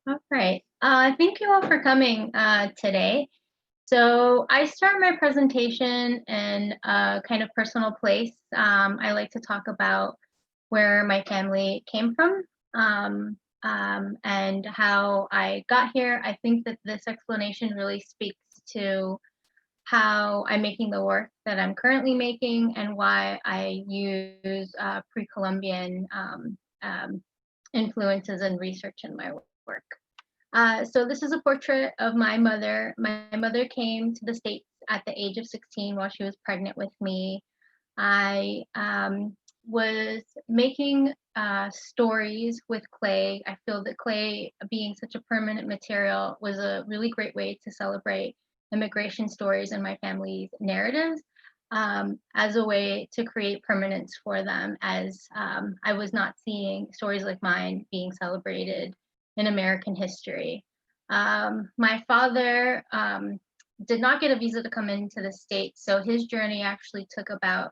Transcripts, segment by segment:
All right. Thank you all for coming today. So I start my presentation in a kind of personal place. I like to talk about where my family came from and how I got here. I think that this explanation really speaks to how I'm making the work that I'm currently making and why I use pre-Columbian influences and research in my work. So this is a portrait of my mother. My mother came to the States at the age of 16 while she was pregnant with me. I was making stories with clay. I feel that clay, being such a permanent material, was a really great way to celebrate immigration stories and my family's narratives as a way to create permanence for them, as I was not seeing stories like mine being celebrated in American history. My father did not get a visa to come into the States, so his journey actually took about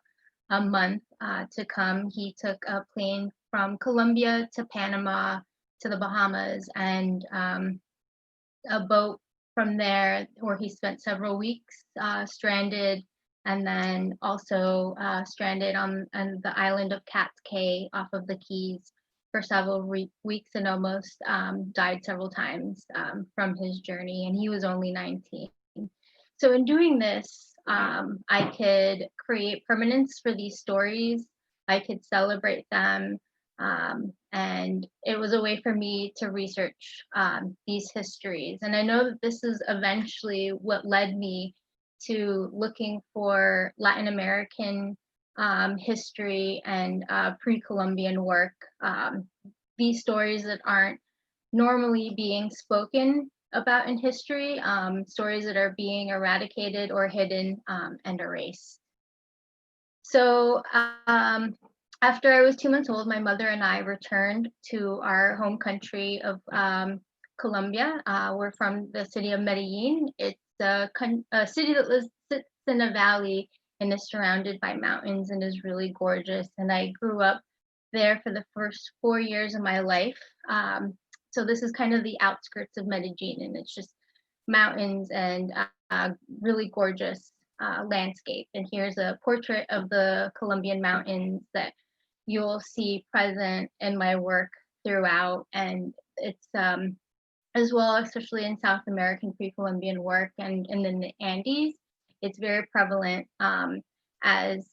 a month to come. He took a plane from Colombia to Panama to the Bahamas, and a boat from there where he spent several weeks stranded, and then also stranded on the island of Cat's Cay off of the Keys for several weeks, and almost died several times from his journey, and he was only 19. So in doing this, I could create permanence for these stories. I could celebrate them. And it was a way for me to research these histories. And I know that this is eventually what led me to looking for Latin American history and pre-Columbian work. These stories that aren't normally being spoken about in history, stories that are being eradicated or hidden and erased. So after I was 2 months old, my mother and I returned to our home country of Colombia. We're from the city of Medellin. It's a city that sits in a valley and is surrounded by mountains and is really gorgeous. And I grew up there for the first 4 years of my life. So this is kind of the outskirts of Medellin, and it's just mountains and really gorgeous landscape. And here's a portrait of the Colombian mountains that you'll see present in my work throughout. And it's as well, especially in South American pre-Columbian work and in the Andes, it's very prevalent as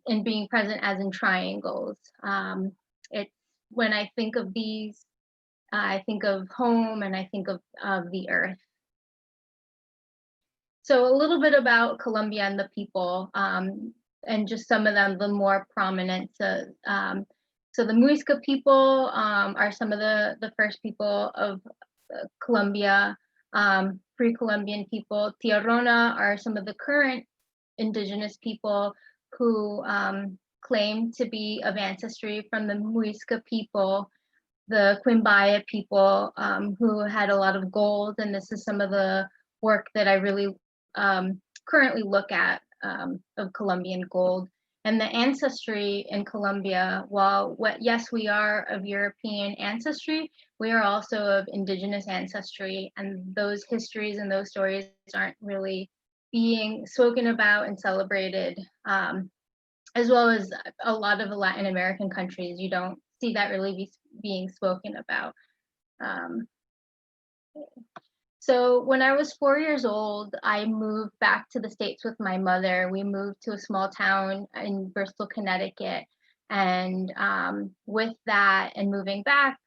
in being present as in triangles. It's when I think of these, I think of home and I think of the earth. So a little bit about Colombia and the people, and just some of them, the more prominent. So the MUISCA people are some of the first people of Colombia, pre-Columbian people. Tiarrona are some of the current indigenous people who claim to be of ancestry from the MUISCA people, the QUIMBAYA people who had a lot of gold, and this is some of the work that I really currently look at of Colombian gold. And the ancestry in Colombia, while yes, we are of European ancestry, we are also of indigenous ancestry, and those histories and those stories aren't really being spoken about and celebrated, as well as a lot of the Latin American countries. You don't see that really being spoken about. So when I was 4 years old, I moved back to the States with my mother. We moved to a small town in Bristol, Connecticut. And with that and moving back,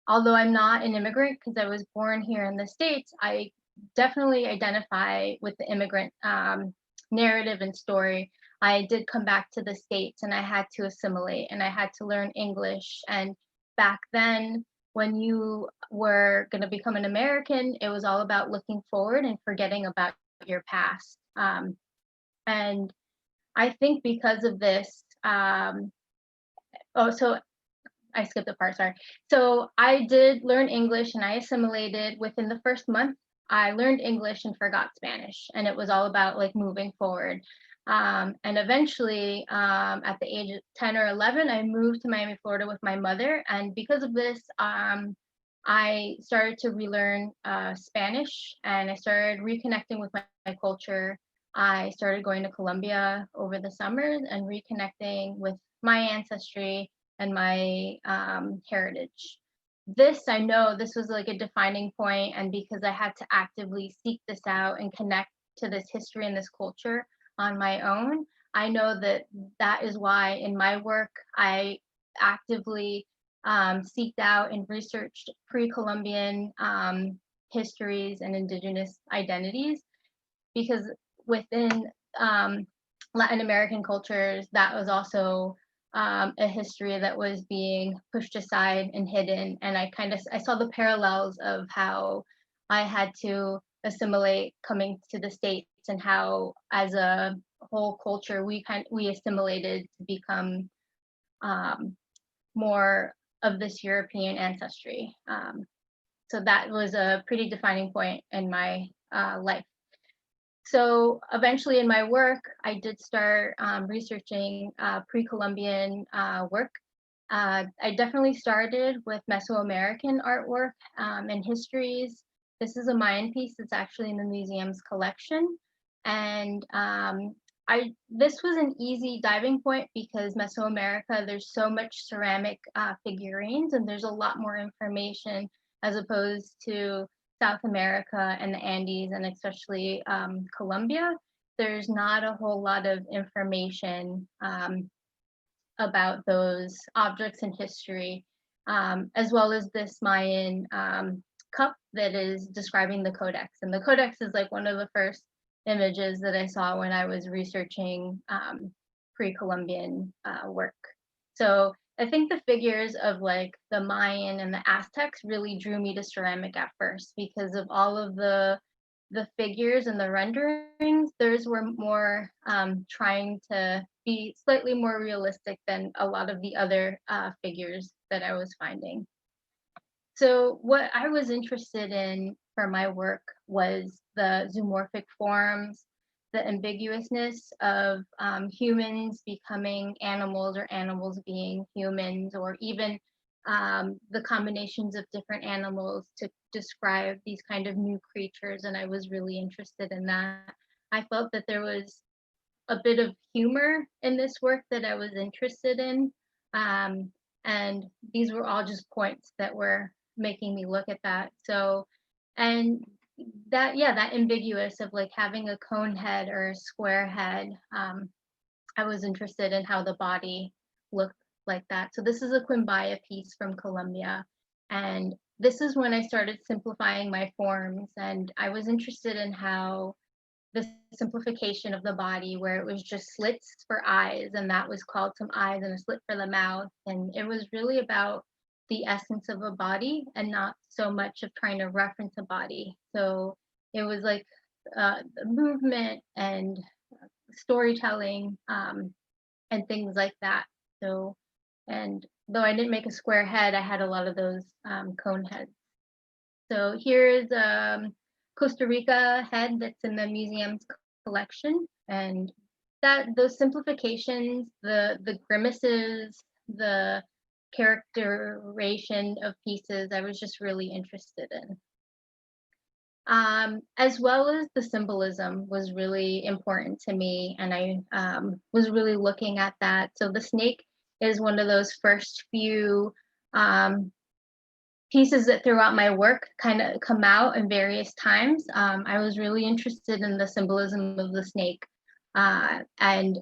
although I'm not an immigrant because I was born here in the States, I definitely identify with the immigrant narrative and story. I did come back to the States and I had to assimilate and I had to learn English. And back then, when you were going to become an American, it was all about looking forward and forgetting about your past. And I think because of this, so I skipped a part, sorry. So I did learn English and I assimilated within the first month. I learned English and forgot Spanish, and it was all about like moving forward. And eventually, at the age of 10 or 11, I moved to Miami, Florida with my mother. And because of this, I started to relearn Spanish, and I started reconnecting with my culture. I started going to Colombia over the summers and reconnecting with my ancestry and my heritage. This, I know this was like a defining point, and because I had to actively seek this out and connect to this history and this culture on my own, I know that that is why in my work I actively seeked out and researched pre-Columbian histories and indigenous identities, because within um, Latin American cultures, that was also a history that was being pushed aside and hidden. And I saw the parallels of how I had to assimilate coming to the States, and how as a whole culture we assimilated to become um, more of this European ancestry. So that was a pretty defining point in my life. So eventually in my work, I did start researching pre-Columbian work. I definitely started with Mesoamerican artwork and histories. This is a Mayan piece that's actually in the museum's collection. And this was an easy diving point because Mesoamerica, there's so much ceramic figurines, and there's a lot more information as opposed to South America and the Andes, and especially Colombia. There's not a whole lot of information about those objects in history, as well as this Mayan cup that is describing the codex. And the codex is like one of the first images that I saw when I was researching pre-Columbian work. So I think the figures of like the Mayan and the Aztecs really drew me to ceramic at first, because of all of the figures and the renderings. Theirs were more trying to be slightly more realistic than a lot of the other figures that I was finding. So what I was interested in for my work was the zoomorphic forms, the ambiguousness of humans becoming animals or animals being humans, or even the combinations of different animals to describe these kind of new creatures. And I was really interested in that. I felt that there was a bit of humor in this work that I was interested in. And these were all just points that were making me look at that. So, and that, yeah, that ambiguous of like having a cone head or a square head, I was interested in how the body looked like that. So this is a QUIMBAYA piece from Colombia. And this is when I started simplifying my forms, and I was interested in how the simplification of the body, where it was just slits for eyes, and that was called some eyes, and a slit for the mouth. And it was really about the essence of a body and not so much of trying to reference a body. So it was like the movement and storytelling and things like that. So, and though I didn't make a square head, I had a lot of those cone heads. So here's Costa Rica head that's in the museum's collection, and that those simplifications, the grimaces, the characterization of pieces, I was just really interested in. As well as the symbolism was really important to me, and I was really looking at that. So the snake is one of those first few pieces that throughout my work kind of come out in various times. I was really interested in the symbolism of the snake, and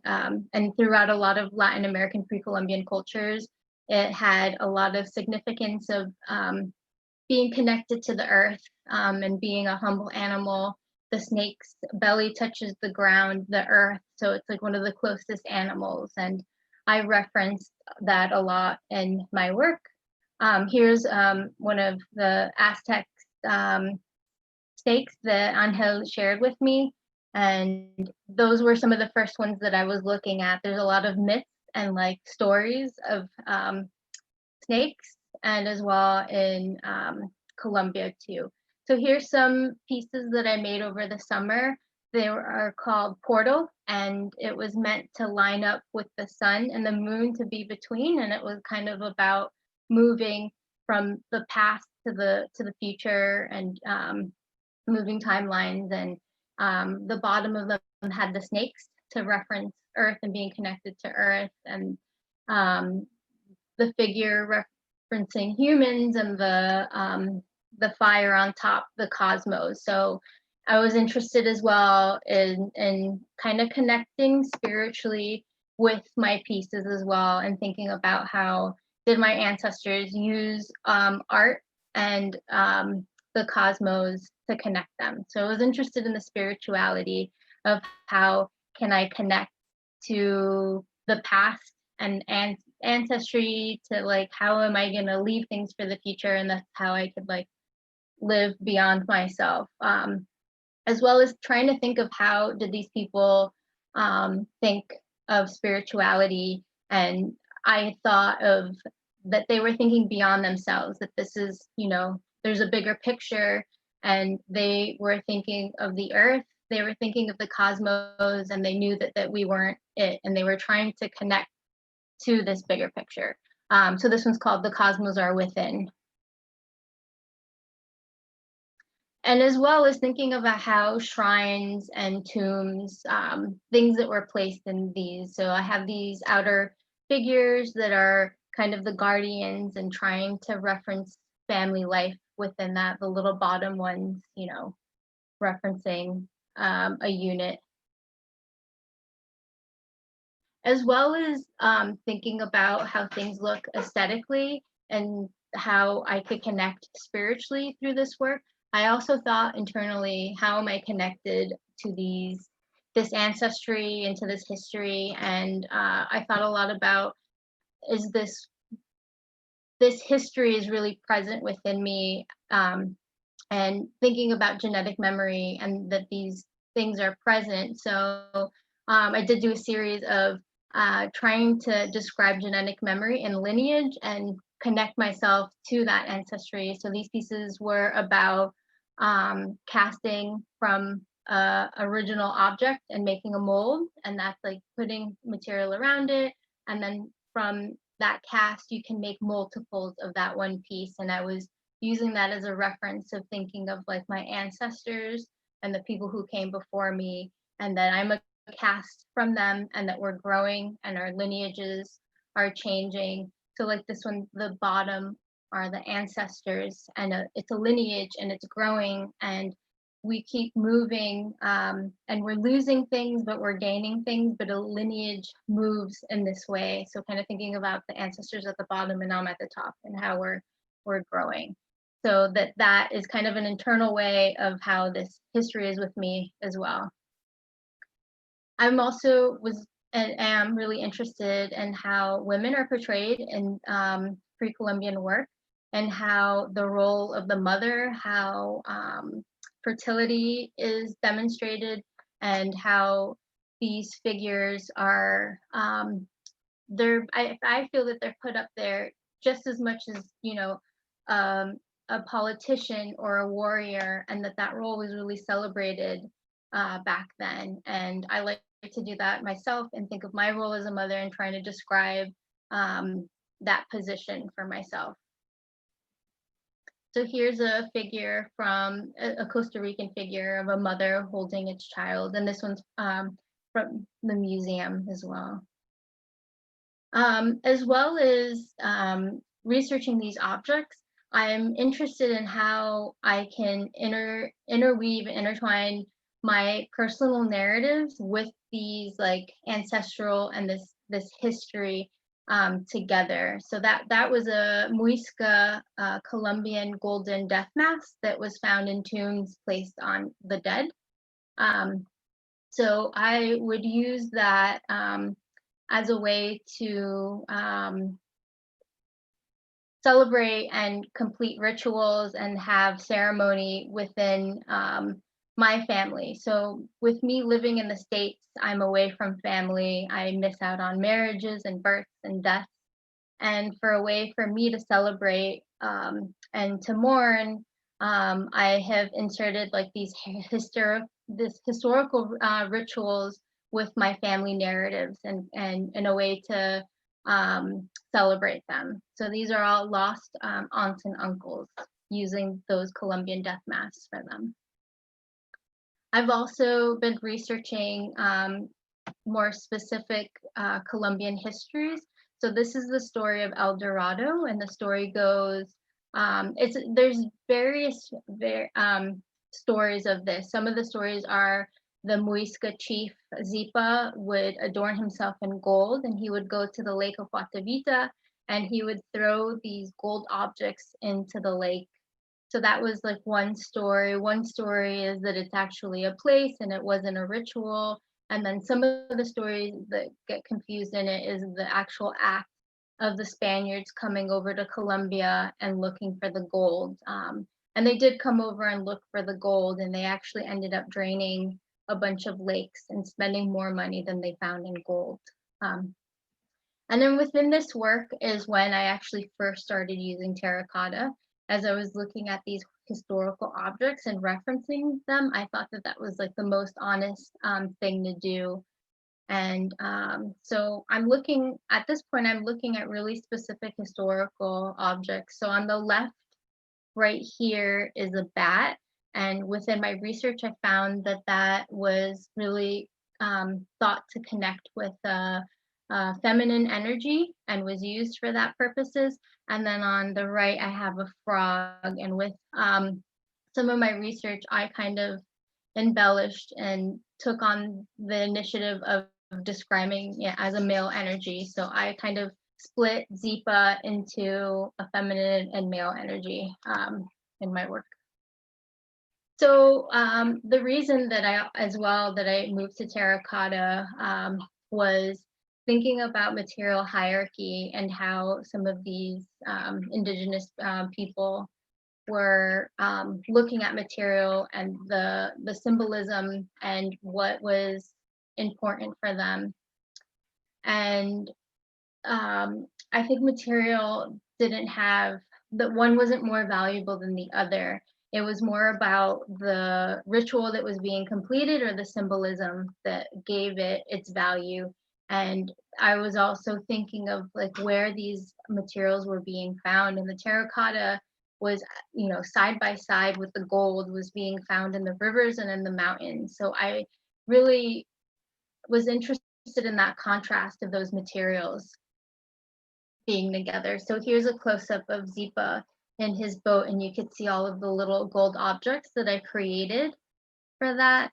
throughout a lot of Latin American pre-Columbian cultures, it had a lot of significance of being connected to the earth and being a humble animal. The snake's belly touches the ground, the earth, so it's like one of the closest animals, and I referenced that a lot in my work. Here's one of the Aztec snakes that Angel shared with me, and those were some of the first ones that I was looking at. There's a lot of myths and like stories of snakes, and as well in Colombia too. So here's some pieces that I made over the summer. They are called Portal, and it was meant to line up with the sun and the moon to be between, and it was kind of about moving from the past to the future and moving timelines, and the bottom of them had the snakes to reference Earth and being connected to Earth, and the figure referencing humans, and the fire on top, the cosmos. So I was interested as well in kind of connecting spiritually with my pieces as well, and thinking about how did my ancestors use art and the cosmos to connect them. So I was interested in the spirituality of how can I connect to the past and ancestry, to like how am I going to leave things for the future, and that's how I could like live beyond myself, as well as trying to think of how did these people think of spirituality. And I thought of that they were thinking beyond themselves, that this is, you know, there's a bigger picture, and they were thinking of the earth, they were thinking of the cosmos, and they knew that we weren't it, and they were trying to connect to this bigger picture. So this one's called The Cosmos Are Within. And as well as thinking about how shrines and tombs, things that were placed in these. So I have these outer figures that are kind of the guardians and trying to reference family life within that, the little bottom ones, you know, referencing a unit. As well as thinking about how things look aesthetically and how I could connect spiritually through this work. I also thought internally, how am I connected to this ancestry and to this history? And I thought a lot about, is this history is really present within me, and thinking about genetic memory and that these things are present. So I did do a series of trying to describe genetic memory and lineage and connect myself to that ancestry. So these pieces were about casting from original object and making a mold, and that's like putting material around it, and then from that cast you can make multiples of that one piece. And I was using that as a reference of thinking of like my ancestors and the people who came before me, and that I'm a cast from them, and that we're growing and our lineages are changing. So like this one, the bottom are the ancestors, and it's a lineage and it's growing, and we keep moving, and we're losing things but we're gaining things, but a lineage moves in this way. So kind of thinking about the ancestors at the bottom and I'm at the top, and how we're growing. So that is kind of an internal way of how this history is with me as well. I'm also and am really interested in how women are portrayed in pre-Columbian work, and how the role of the mother, how fertility is demonstrated, and how these figures are I feel that they're put up there just as much as, you know, a politician or a warrior, and that role was really celebrated back then. And I like to do that myself and think of my role as a mother and trying to describe that position for myself. So here's a figure from a Costa Rican figure of a mother holding its child, and this one's from the museum as well. As well as researching these objects, I'm interested in how I can interweave and intertwine my personal narratives with these like ancestral and this history together. So that was a MUISCA Colombian golden death mask that was found in tombs placed on the dead. So I would use that as a way to celebrate and complete rituals and have ceremony within my family. So with me living in the States, I'm away from family. I miss out on marriages and births and deaths. And for a way for me to celebrate and to mourn, I have inserted like these historical rituals with my family narratives, and in a way to celebrate them. So these are all lost aunts and uncles. using those Colombian death masks for them. I've also been researching more specific Colombian histories. So this is the story of El Dorado, and the story goes, there's various stories of this. Some of the stories are the MUISCA chief Zipa would adorn himself in gold, and he would go to the lake of Guatavita, and he would throw these gold objects into the lake. So that was like one story. One story is that it's actually a place and it wasn't a ritual. And then some of the stories that get confused in it is the actual act of the Spaniards coming over to Colombia and looking for the gold. And they did come over and look for the gold, and they actually ended up draining a bunch of lakes and spending more money than they found in gold. And then within this work is when I actually first started using terracotta. As I was looking at these historical objects and referencing them, I thought that that was like the most honest thing to do. And so I'm looking, at this point, I'm looking at really specific historical objects. So on the left, right here is a bat. And within my research, I found that that was really thought to connect with feminine energy and was used for that purposes. And then on the right, I have a frog. And with some of my research, I kind of embellished and took on the initiative of describing it as a male energy. So I kind of split Zipa into a feminine and male energy in my work. So the reason that I moved to terracotta was thinking about material hierarchy and how some of these indigenous people were looking at material and the symbolism and what was important for them. And I think material didn't have, that one wasn't more valuable than the other. It was more about the ritual that was being completed or the symbolism that gave it its value. And I was also thinking of like where these materials were being found, and the terracotta was, you know, side by side with the gold was being found in the rivers and in the mountains. So I really was interested in that contrast of those materials being together. So here's a close-up of Zipa in his boat, and you could see all of the little gold objects that I created for that.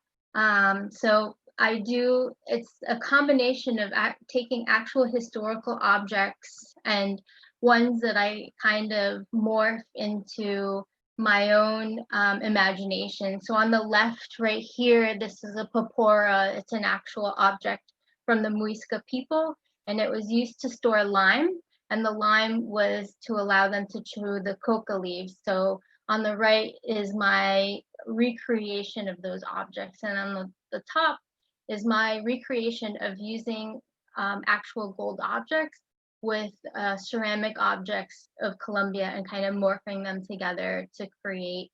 So it's a combination of taking actual historical objects and ones that I kind of morph into my own imagination. So on the left right here, this is a papora. It's an actual object from the MUISCA people, and it was used to store lime, and the lime was to allow them to chew the coca leaves. So on the right is my recreation of those objects, and on the top is my recreation of using actual gold objects with ceramic objects of Colombia and kind of morphing them together to create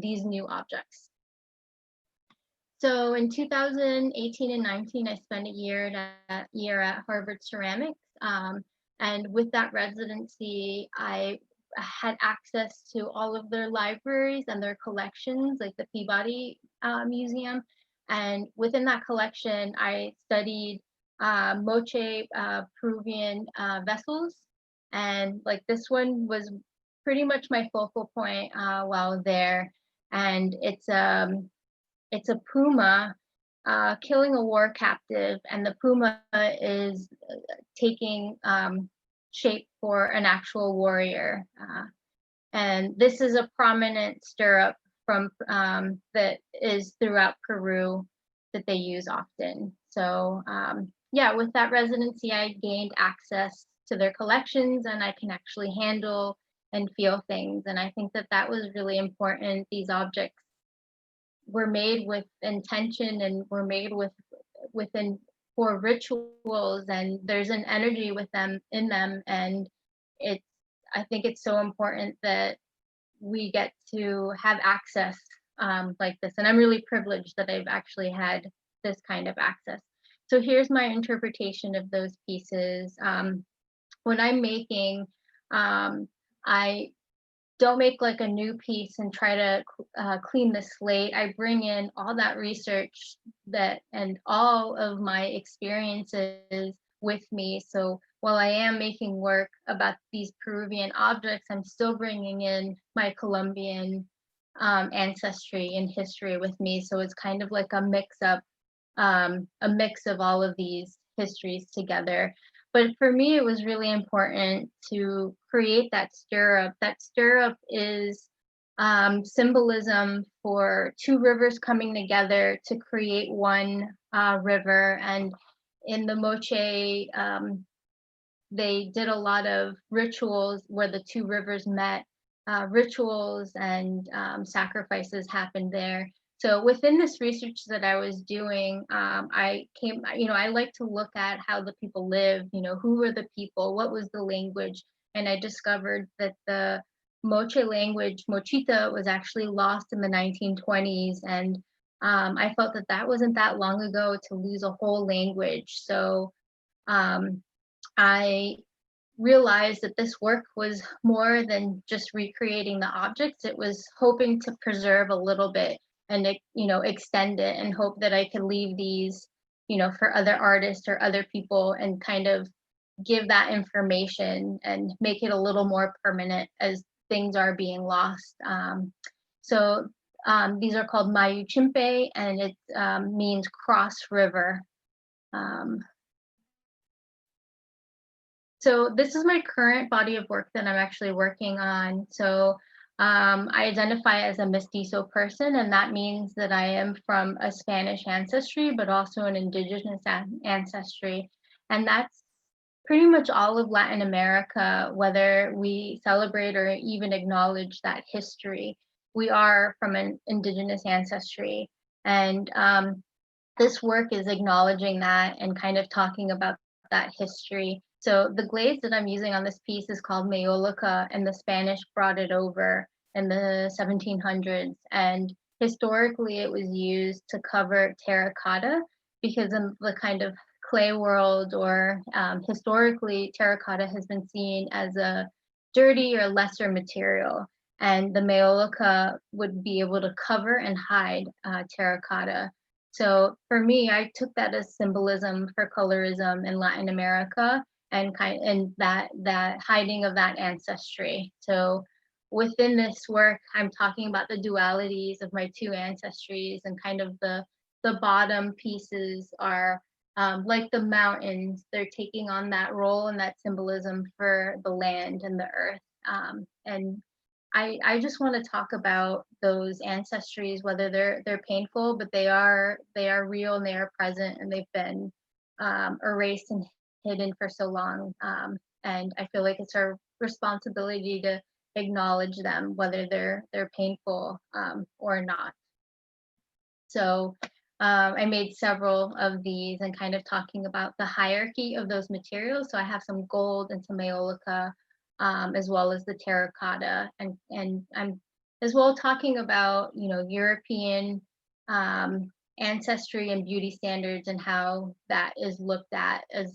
these new objects. So in 2018 and 19, I spent a year at Harvard Ceramics. And with that residency, I had access to all of their libraries and their collections, like the Peabody Museum. And within that collection, I studied Moche Peruvian vessels. And like this one was pretty much my focal point while there. And it's a puma killing a war captive, and the puma is taking shape for an actual warrior. And this is a prominent stirrup from that is throughout Peru that they use often. So yeah, with that residency, I gained access to their collections, and I can actually handle and feel things. And I think that that was really important. These objects were made with intention and were made for rituals, and there's an energy with them in them, and I think it's so important that we get to have access like this, and I'm really privileged that I've actually had this kind of access. So here's my interpretation of those pieces. When I'm making, I don't make like a new piece and try to clean the slate. I bring in all that research that and all of my experiences with me. So while I am making work about these Peruvian objects, I'm still bringing in my Colombian ancestry and history with me. So it's kind of like a mix of all of these histories together. But for me, it was really important to create that stirrup. That stirrup is symbolism for two rivers coming together to create one river. And in the Moche, they did a lot of rituals where the two rivers met. Rituals and sacrifices happened there. So within this research that I was doing, I like to look at how the people lived, who were the people, what was the language, and I discovered that the Moche language, Mochita, was actually lost in the 1920s, and I felt that that wasn't that long ago to lose a whole language. So um, I realized that this work was more than just recreating the objects. It was hoping to preserve a little bit and extend it, and hope that I could leave these for other artists or other people, and kind of give that information and make it a little more permanent as things are being lost. So these are called Mayuchimpe, and it means cross river. Um, So this is my current body of work that I'm actually working on. So I identify as a mestizo person, and that means that I am from a Spanish ancestry, but also an indigenous ancestry. And that's pretty much all of Latin America, whether we celebrate or even acknowledge that history. We are from an indigenous ancestry. And this work is acknowledging that and kind of talking about that history. So the glaze that I'm using on this piece is called Meolica, and the Spanish brought it over in the 1700s. And historically, it was used to cover terracotta, because in the kind of clay world, or historically, terracotta has been seen as a dirty or lesser material. And the Meolica would be able to cover and hide terracotta. So for me, I took that as symbolism for colorism in Latin America, and that hiding of that ancestry. So within this work, I'm talking about the dualities of my two ancestries, and kind of the bottom pieces are like the mountains. They're taking on that role and that symbolism for the land and the earth. And I just want to talk about those ancestries, whether they're painful, but they are real, and they are present, and they've been erased and hidden for so long. And I feel like it's our responsibility to acknowledge them, whether they're painful or not. So I made several of these, and kind of talking about the hierarchy of those materials. So I have some gold and some Meolica, as well as the terracotta, and I'm as well talking about European ancestry and beauty standards, and how that is looked at. As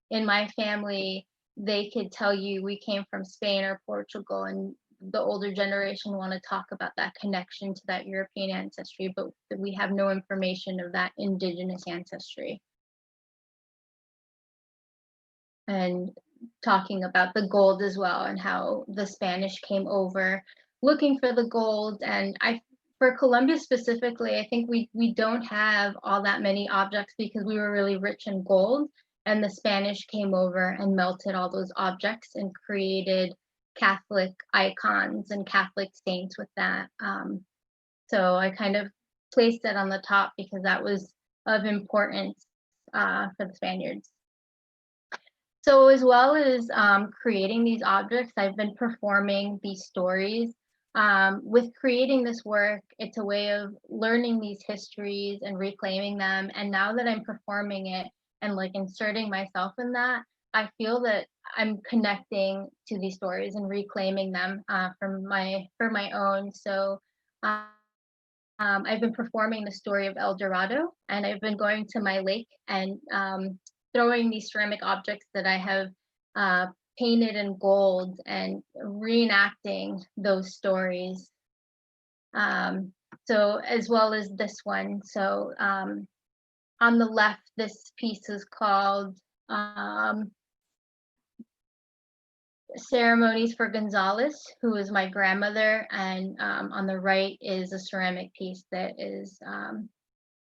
in my family, they could tell you we came from Spain or Portugal, and the older generation want to talk about that connection to that European ancestry, but we have no information of that indigenous ancestry. And talking about the gold as well, and how the Spanish came over looking for the gold. And for Colombia specifically, I think we don't have all that many objects, because we were really rich in gold, and the Spanish came over and melted all those objects and created Catholic icons and Catholic saints with that. So I kind of placed it on the top because that was of importance for the Spaniards. So as well as creating these objects, I've been performing these stories. With creating this work, it's a way of learning these histories and reclaiming them. And now that I'm performing it and like inserting myself in that, I feel that I'm connecting to these stories and reclaiming them for my own. So I've been performing the story of El Dorado, and I've been going to my lake and throwing these ceramic objects that I have painted in gold and reenacting those stories. So as well as this one. So on the left, this piece is called Ceremonies for Gonzalez, who is my grandmother, and on the right is a ceramic piece that is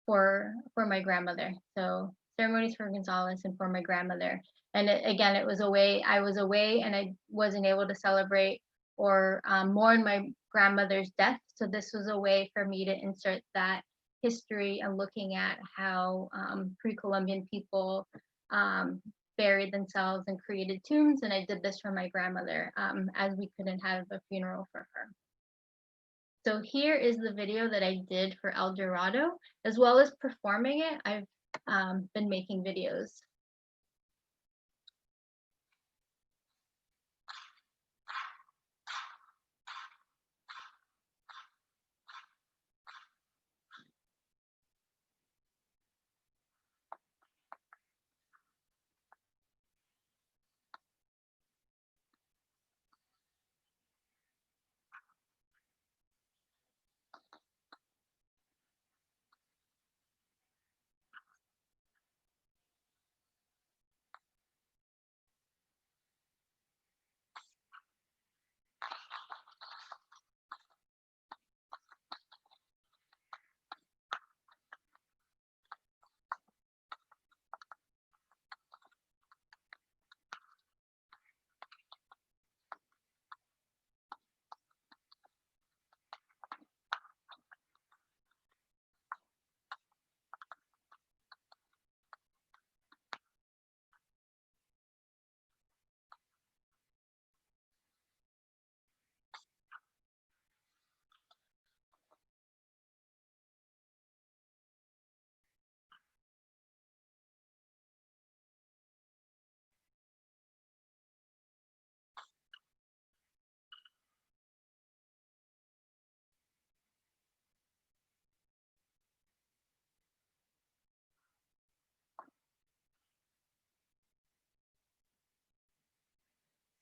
for my grandmother. So Ceremonies for Gonzalez and for my grandmother. And again, I was away and I wasn't able to celebrate or mourn my grandmother's death. So this was a way for me to insert that history and looking at how pre-Columbian people buried themselves and created tombs. And I did this for my grandmother as we couldn't have a funeral for her. So here is the video that I did for El Dorado. As well as performing it, I've been making videos.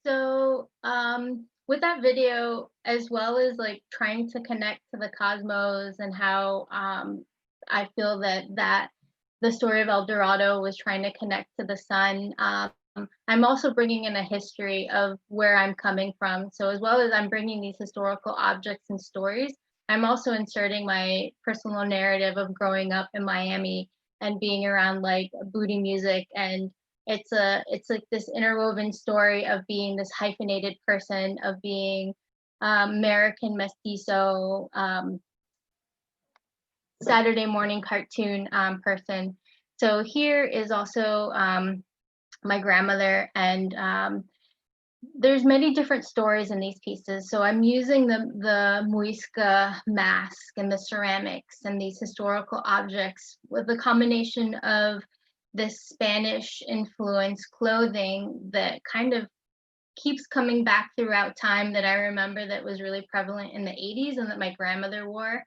So with that video, as well as like trying to connect to the cosmos and how I feel that the story of El Dorado was trying to connect to the sun, I'm also bringing in a history of where I'm coming from. So as well as I'm bringing these historical objects and stories, I'm also inserting my personal narrative of growing up in Miami and being around like booty music, and it's like this interwoven story of being this hyphenated person, of being American mestizo, Saturday morning cartoon person. So here is also my grandmother, and there's many different stories in these pieces. So I'm using the MUISCA mask and the ceramics and these historical objects with a combination of this Spanish influenced clothing that kind of keeps coming back throughout time, that I remember that was really prevalent in the 80s and that my grandmother wore.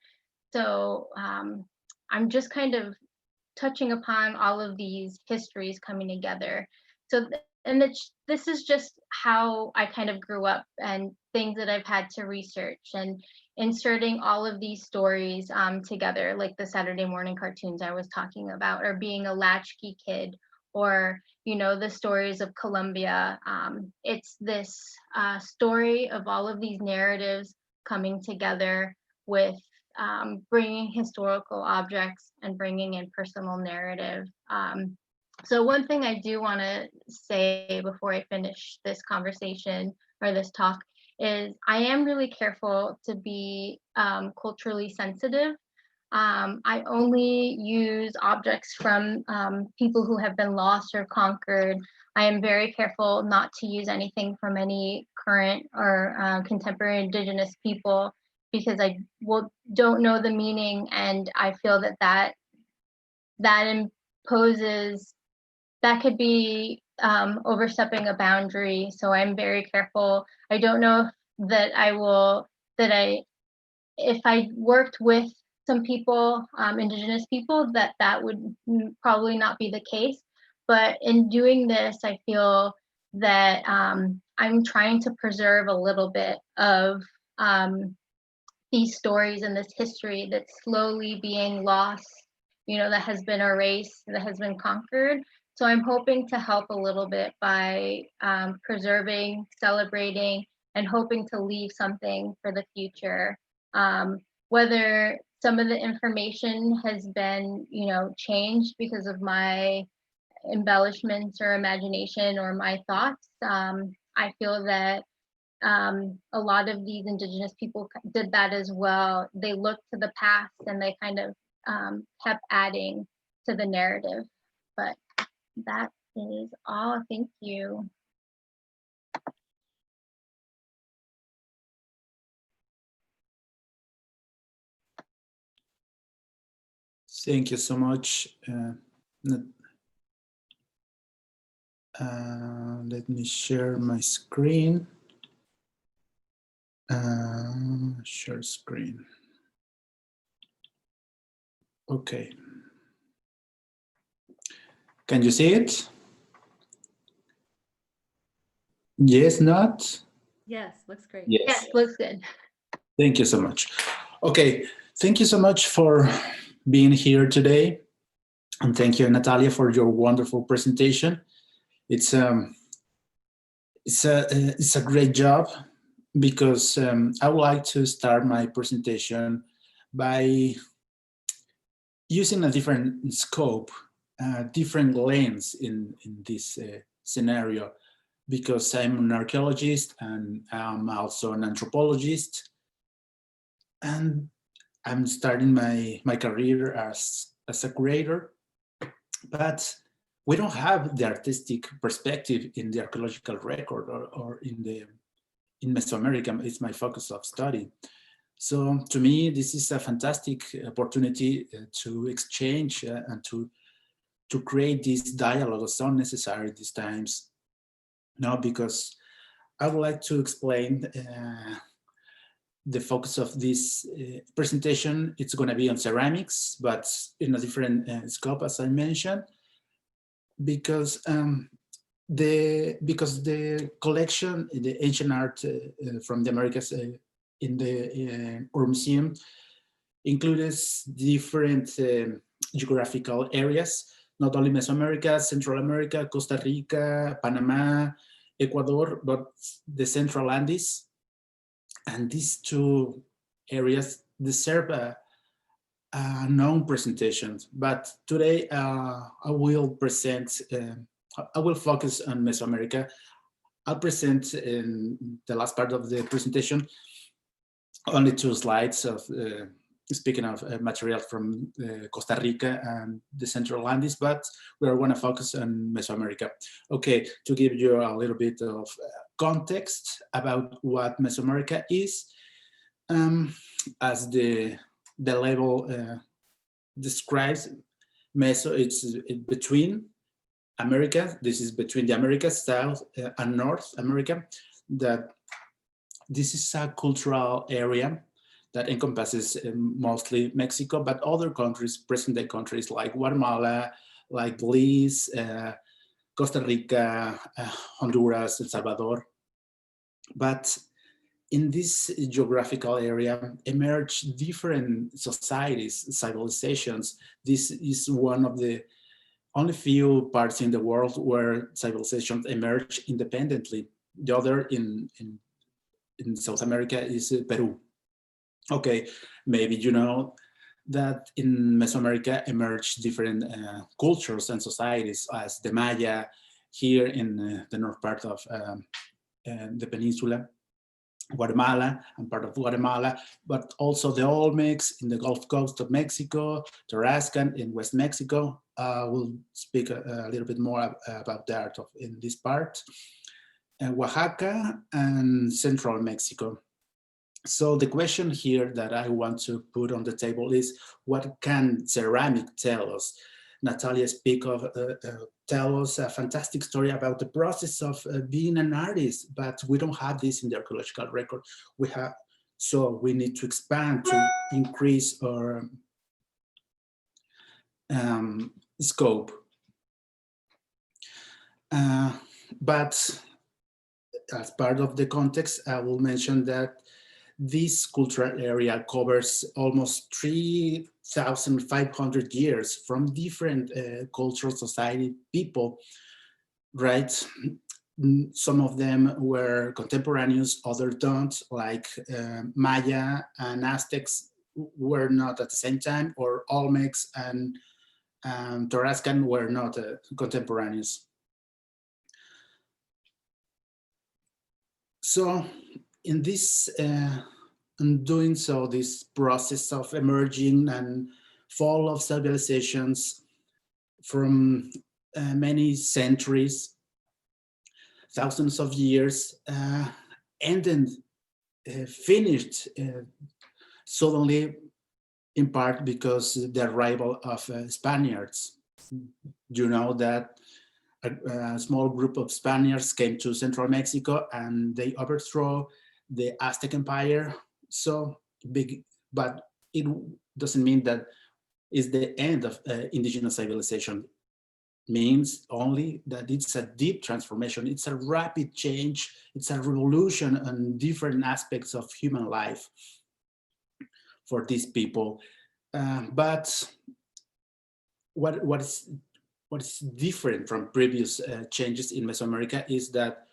So I'm just kind of touching upon all of these histories coming together. So, and this is just how I kind of grew up and things that I've had to research, and inserting all of these stories together, like the Saturday morning cartoons I was talking about, or being a latchkey kid, or, you know, the stories of Colombia. It's this story of all of these narratives coming together with bringing historical objects and bringing in personal narrative. So one thing I do want to say before I finish this conversation or this talk is I am really careful to be culturally sensitive. I only use objects from people who have been lost or conquered. I am very careful not to use anything from any current or contemporary Indigenous people, because I don't know the meaning, and I feel that imposes, that could be overstepping a boundary. So I'm very careful. I don't know if I worked with some people, Indigenous people, that would probably not be the case. But in doing this, I feel that I'm trying to preserve a little bit of these stories and this history that's slowly being lost, that has been erased, that has been conquered. So I'm hoping to help a little bit by preserving, celebrating, and hoping to leave something for the future. Whether some of the information has been, changed because of my embellishments or imagination or my thoughts, I feel that a lot of these indigenous people did that as well. They looked to the past and they kind of kept adding to the narrative. But that is all. Thank you. Thank you so much. Let me share my screen. Share screen. Okay. Can you see it? Yes, not? Yes, looks great. Yes, looks good. Thank you so much. Okay, thank you so much for being here today. And thank you, Natalia, for your wonderful presentation. It's a great job because I would like to start my presentation by using a different scope, different lens in this scenario, because I'm an archaeologist and I'm also an anthropologist, and I'm starting my career as a curator, but we don't have the artistic perspective in the archaeological record or in Mesoamerica. It's my focus of study. So to me, this is a fantastic opportunity to exchange and to create this dialogue so necessary these times. Now, because I would like to explain the focus of this presentation. It's going to be on ceramics, but in a different scope, as I mentioned, because the collection, the ancient art from the Americas in the Museum includes different geographical areas, not only Mesoamerica, Central America, Costa Rica, Panama, Ecuador, but the Central Andes. And these two areas deserve a known presentations. But today I will present, I will focus on Mesoamerica. I'll present in the last part of the presentation only 2 slides of speaking of material from Costa Rica and the Central Andes, but we are going to focus on Mesoamerica. Okay, to give you a little bit of context about what Mesoamerica is, as the label describes, Meso, it's between America. This is between the Americas, South and North America. That this is a cultural area that encompasses mostly Mexico, but other countries, present-day countries like Guatemala, like Belize, Costa Rica, Honduras, El Salvador. But in this geographical area emerge different societies, civilizations. This is one of the only few parts in the world where civilizations emerge independently. The other in South America is Peru. Okay, maybe you know that in Mesoamerica emerged different cultures and societies, as the Maya here in the north part of the peninsula, Guatemala and part of Guatemala, but also the Olmecs in the Gulf Coast of Mexico, Tarascan in West Mexico. We'll speak a little bit more about that in this part. Oaxaca and Central Mexico. So the question here that I want to put on the table is, what can ceramic tell us? Natalia tell us a fantastic story about the process of being an artist, but we don't have this in the archaeological record. So we need to expand to increase our scope. But as part of the context, I will mention that this cultural area covers almost 3,500 years from different cultural society people, right? Some of them were contemporaneous, others don't, like Maya and Aztecs were not at the same time, or Olmecs and Tarascan were not contemporaneous. So in this, in doing so, this process of emerging and fall of civilizations from many centuries, thousands of years, and then finished suddenly, in part because the arrival of Spaniards. You know that a small group of Spaniards came to central Mexico and they overthrew the Aztec Empire. So big, but it doesn't mean that it's the end of indigenous civilization. Means only that it's a deep transformation, it's a rapid change, it's a revolution on different aspects of human life for these people. But what is different from previous changes in Mesoamerica is that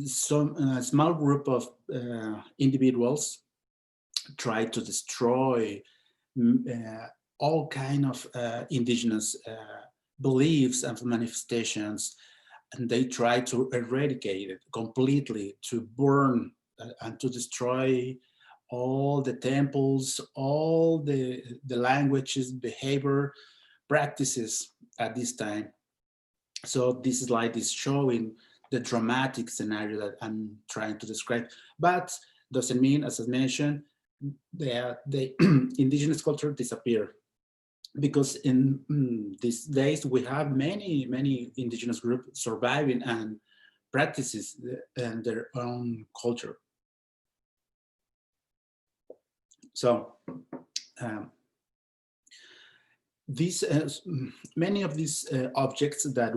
some small group of individuals tried to destroy all kind of indigenous beliefs and manifestations, and they try to eradicate it completely, to burn and to destroy all the temples, all the languages, behavior, practices at this time. So this slide is showing the dramatic scenario that I'm trying to describe, but doesn't mean, as I mentioned, the indigenous culture disappear. Because in these days we have many indigenous groups surviving and practices and their own culture. So these many of these objects that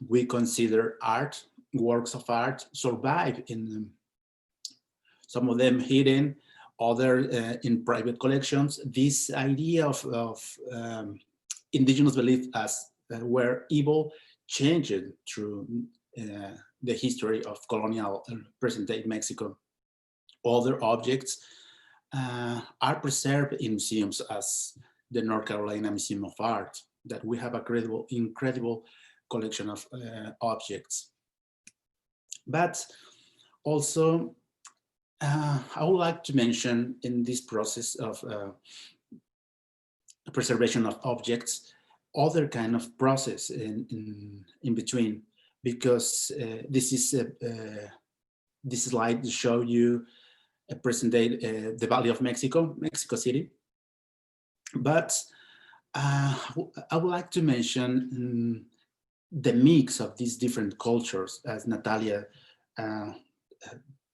we consider art, works of art, survive in some of them hidden, other in private collections. This idea of indigenous belief as were evil changed through the history of colonial present-day Mexico. Other objects are preserved in museums, as the North Carolina Museum of Art, that we have a incredible collection of objects. But also, I would like to mention in this process of preservation of objects, other kind of process in between, because this slide to show you a present day the Valley of Mexico, Mexico City. But I would like to mention the mix of these different cultures, as Natalia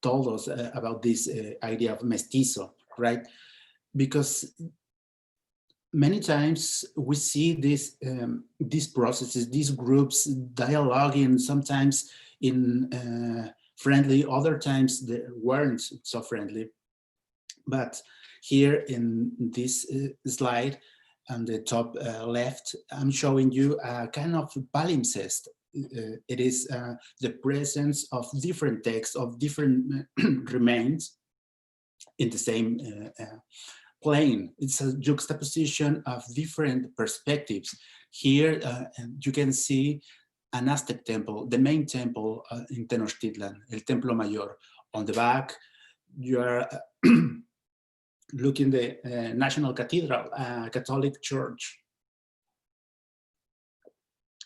told us about this idea of mestizo, right? Because many times we see these processes, these groups dialoguing, sometimes in friendly, other times they weren't so friendly. But here in this slide on the top left, I'm showing you a kind of palimpsest. It is the presence of different texts, of different remains in the same plane. It's a juxtaposition of different perspectives. Here you can see an Aztec temple, the main temple in Tenochtitlan, El Templo Mayor. On the back, you are looking the National Cathedral, Catholic Church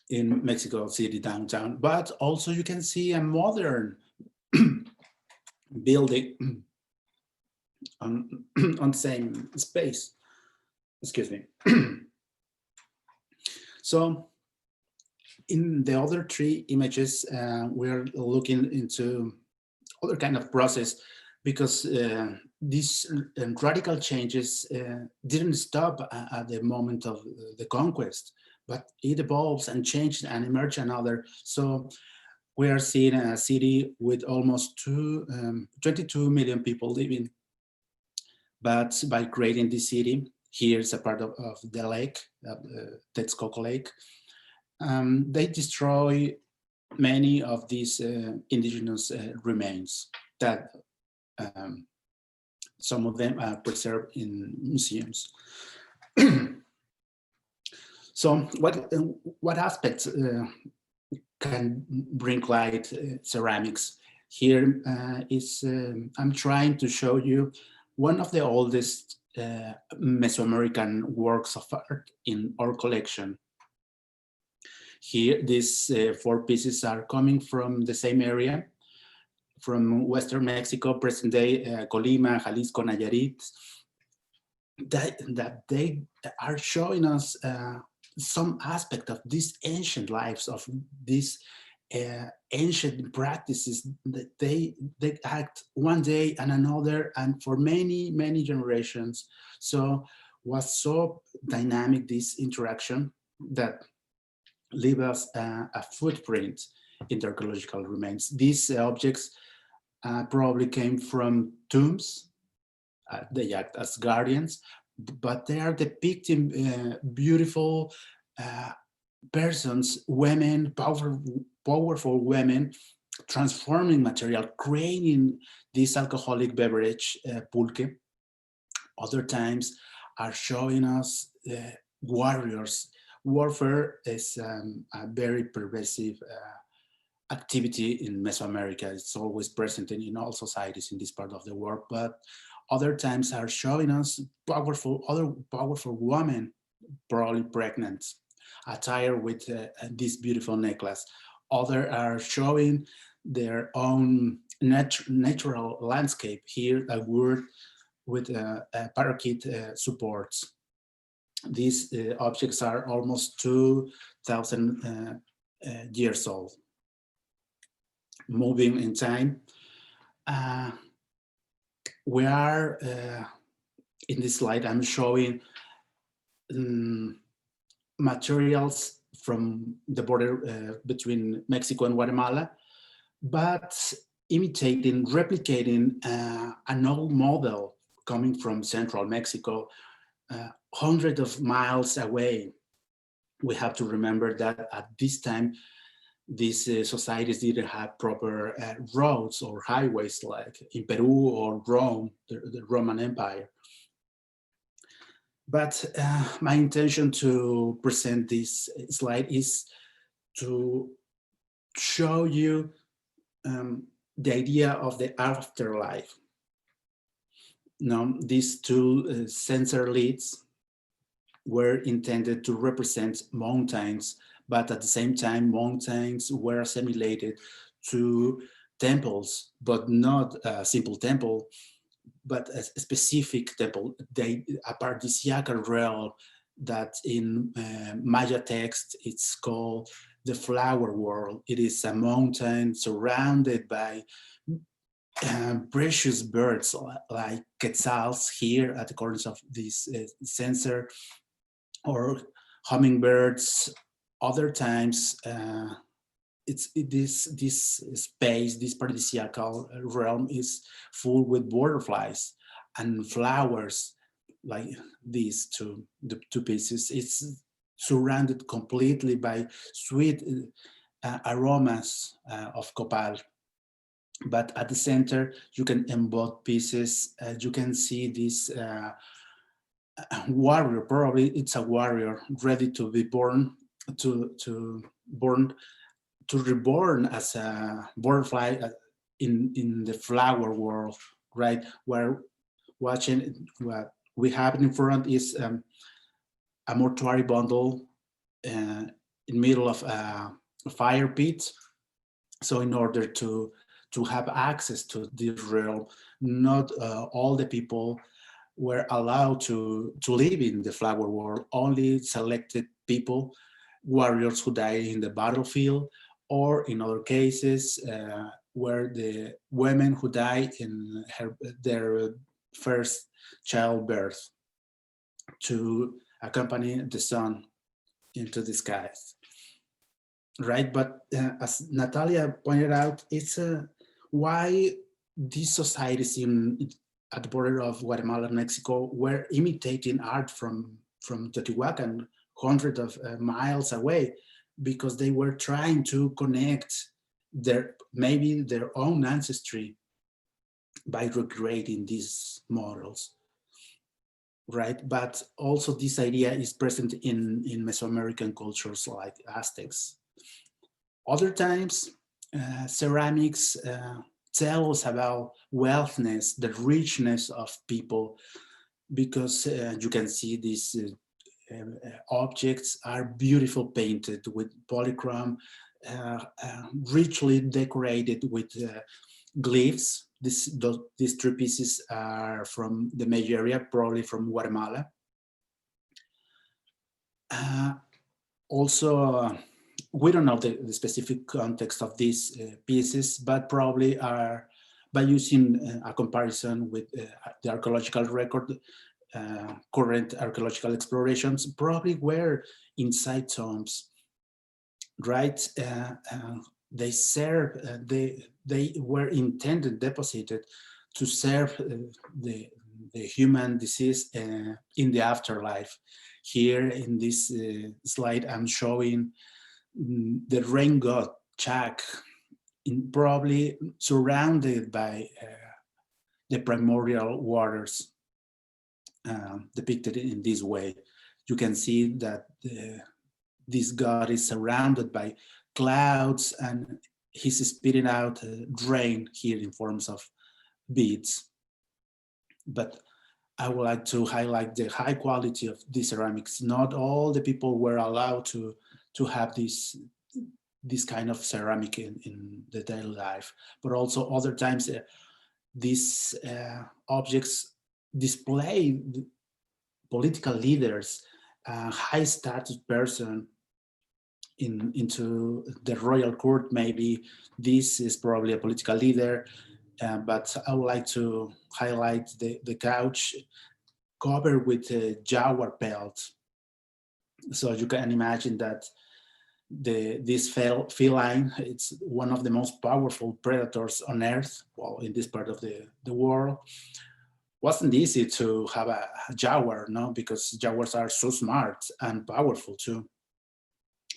in Mexico City downtown. But also you can see a modern building on the same space. Excuse me. So in the other three images, we're looking into other kind of process, because these radical changes didn't stop at the moment of the conquest, but it evolves and changes and emerges another. So we are seeing a city with almost 22 million people living. But by creating this city, here's a part of the lake, Texcoco Lake, they destroy many of these indigenous remains that some of them are preserved in museums. So what aspects can bring light ceramics? Here is I'm trying to show you one of the oldest Mesoamerican works of art in our collection. Here, these 4 pieces are coming from the same area, from Western Mexico, present day Colima, Jalisco, Nayarit, that they are showing us some aspect of these ancient lives, of these ancient practices that they act one day and another, and for many, many generations. So was so dynamic, this interaction, that leave us a footprint in the archaeological remains. These objects probably came from tombs. They act as guardians, but they are depicting beautiful persons, women, powerful women, transforming material, creating this alcoholic beverage, pulque. Other times are showing us warriors. Warfare is a very pervasive activity in Mesoamerica. It's always present in all societies in this part of the world, but other times are showing us other powerful women, probably pregnant, attired with this beautiful necklace. Other are showing their own natural landscape. Here, a word with parakeet supports. These objects are almost 2,000 years old. Moving in time, we are, in this slide, I'm showing materials from the border between Mexico and Guatemala, but imitating, replicating an old model coming from central Mexico, hundreds of miles away. We have to remember that at this time, these societies didn't have proper roads or highways like in Peru or Rome, the Roman Empire. But my intention to present this slide is to show you the idea of the afterlife. Now, these 2 sensor leads were intended to represent mountains, but at the same time, mountains were assimilated to temples, but not a simple temple, but a specific temple, a paradisiacal realm that in Maya text, it's called the flower world. It is a mountain surrounded by precious birds like quetzals here at the corners of this sensor, or hummingbirds. Other times, this space, this paradisiacal realm is full with butterflies and flowers like these the 2 pieces. It's surrounded completely by sweet aromas of copal. But at the center, you can embed pieces. You can see this warrior, probably it's a warrior ready to be born, to reborn as a butterfly in the flower world, right? Where watching what we have in front is a mortuary bundle in the middle of a fire pit. So in order to have access to this realm, not all the people were allowed to live in the flower world. Only selected people, warriors who died in the battlefield, or in other cases where the women who died in their first childbirth to accompany the sun into the skies. right? But as Natalia pointed out, it's why these societies at the border of Guatemala and Mexico were imitating art from Teotihuacan, hundreds of miles away, because they were trying to connect maybe their own ancestry by recreating these models, right? But also this idea is present in Mesoamerican cultures like Aztecs. Other times, ceramics tell us about wealthness, the richness of people, because you can see these objects are beautiful painted with polychrome, richly decorated with glyphs. These three pieces are from the major area, probably from Guatemala. Also, we don't know the specific context of these pieces, but probably are, by using a comparison with the archaeological record, current archaeological explorations, probably were inside tombs, right? They serve, they were intended, deposited to serve the human disease in the afterlife. Here in this slide, I'm showing the rain god Chak, probably surrounded by the primordial waters, depicted in this way. You can see that this god is surrounded by clouds, and he's spitting out rain here in forms of beads. But I would like to highlight the high quality of these ceramics. Not all the people were allowed to have this kind of ceramic in the daily life, but also other times these objects display political leaders, high status person into the royal court. Maybe this is probably a political leader, but I would like to highlight the couch covered with a jaguar pelt. So you can imagine that this feline, it's one of the most powerful predators on Earth, well, in this part of the world. Wasn't easy to have a jaguar, no, because jaguars are so smart and powerful too.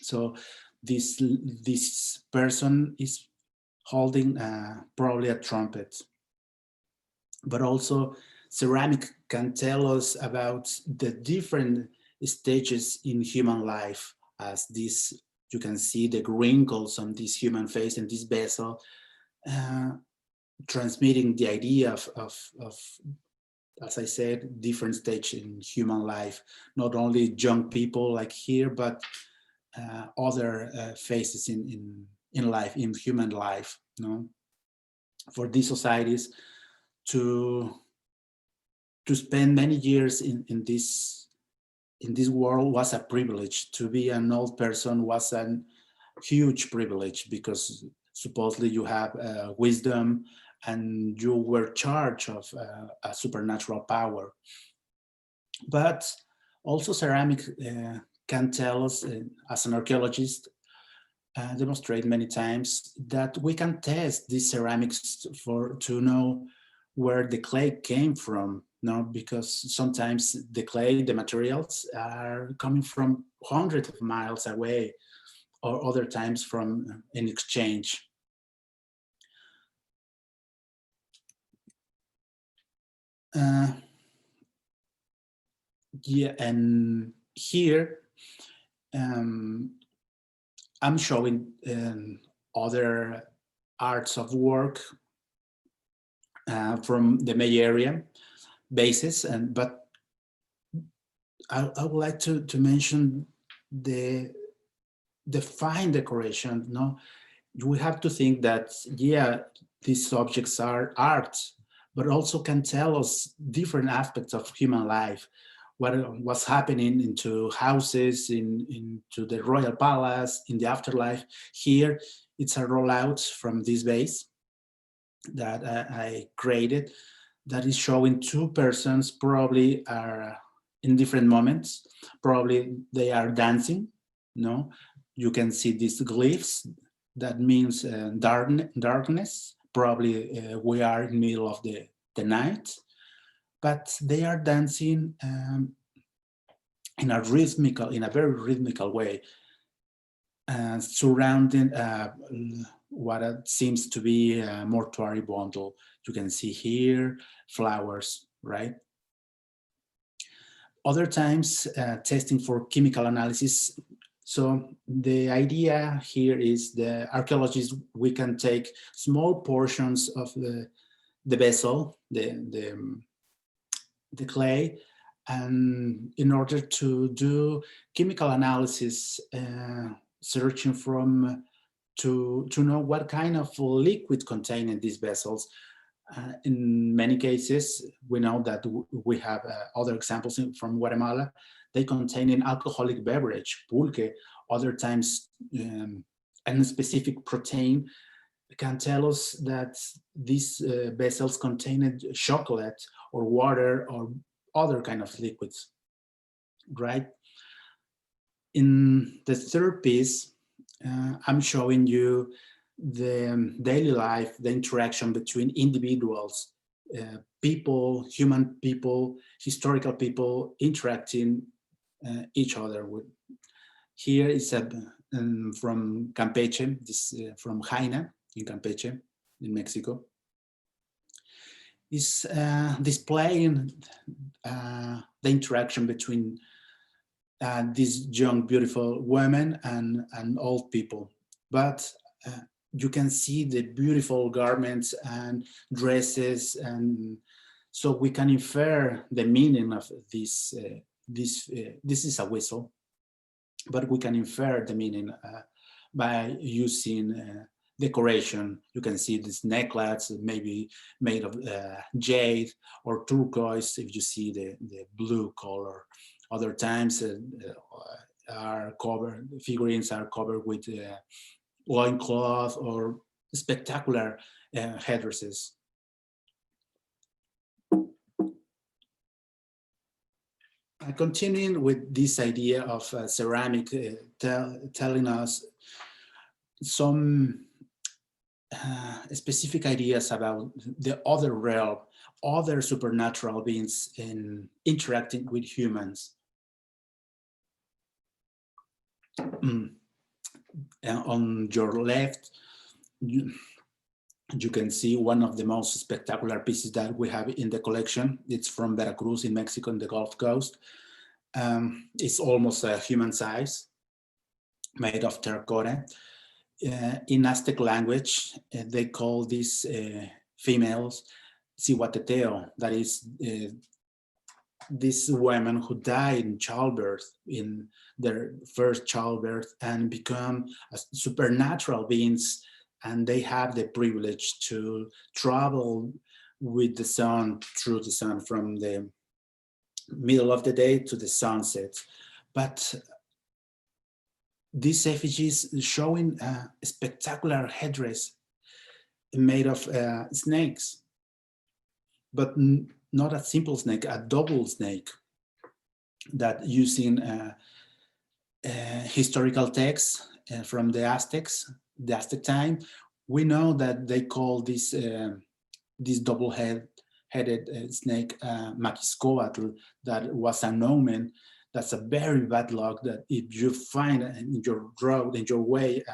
So this person is holding probably a trumpet. But also ceramic can tell us about the different stages in human life, as this, you can see the wrinkles on this human face and this vessel, transmitting the idea of, as I said, different stage in human life, not only young people like here, but other phases in life, in human life. No, for these societies to spend many years in this world was a privilege. To be an old person was a huge privilege, because supposedly you have wisdom and you were charged of a supernatural power. But also ceramic can tell us, as an archaeologist, demonstrate many times that we can test these ceramics to know where the clay came from. No, because sometimes the clay, the materials are coming from hundreds of miles away, or other times from an exchange. Yeah, and here I'm showing other arts of work from the Bay Area basis, but I would like to mention the fine decoration. No, we have to think that, yeah, these objects are art, but also can tell us different aspects of human life. What's happening into houses, into the royal palace, in the afterlife. Here, it's a rollout from this base that I created, that is showing two persons, probably are in different moments. Probably they are dancing, no? You can see these glyphs. That means darkness. Probably we are in the middle of the night, but they are dancing in a very rhythmical way, surrounding what seems to be a mortuary bundle. You can see here flowers, right? Other times, testing for chemical analysis. So the idea here is the archaeologists, we can take small portions of the vessel, the clay, and in order to do chemical analysis, searching to know what kind of liquid contained in these vessels. In many cases, we know that we have other examples from Guatemala. They contain an alcoholic beverage, pulque. Other times, a specific protein can tell us that these vessels contained chocolate or water or other kind of liquids, right? In the third piece, I'm showing you the daily life, the interaction between individuals, people, human people, historical people interacting each other with. Here is from Campeche, this from Jaina in Campeche, in Mexico. Is displaying the interaction between these young, beautiful women and old people. But you can see the beautiful garments and dresses, and so we can infer the meaning of this. This is a whistle, but we can infer the meaning by using decoration. You can see this necklace maybe made of jade or turquoise if you see the blue color. Other times figurines are covered with loincloth or spectacular headdresses. Continuing with this idea of ceramic telling us some specific ideas about the other realm, other supernatural beings in interacting with humans. On your left, you can see one of the most spectacular pieces that we have in the collection. It's from Veracruz in Mexico, in the Gulf Coast. It's almost a human size, made of terracotta. In Aztec language, they call these females Cihuateteo, that is these women who die in childbirth, in their first childbirth, and become supernatural beings, and they have the privilege to travel with the sun, through the sun, from the middle of the day to the sunset. But these effigies showing a spectacular headdress made of snakes, but not a simple snake, a double snake, that using historical texts from the Aztec time, we know that they call this double-headed snake Maquiscoatl. That was an omen. That's a very bad luck, that if you find in your road, in your way,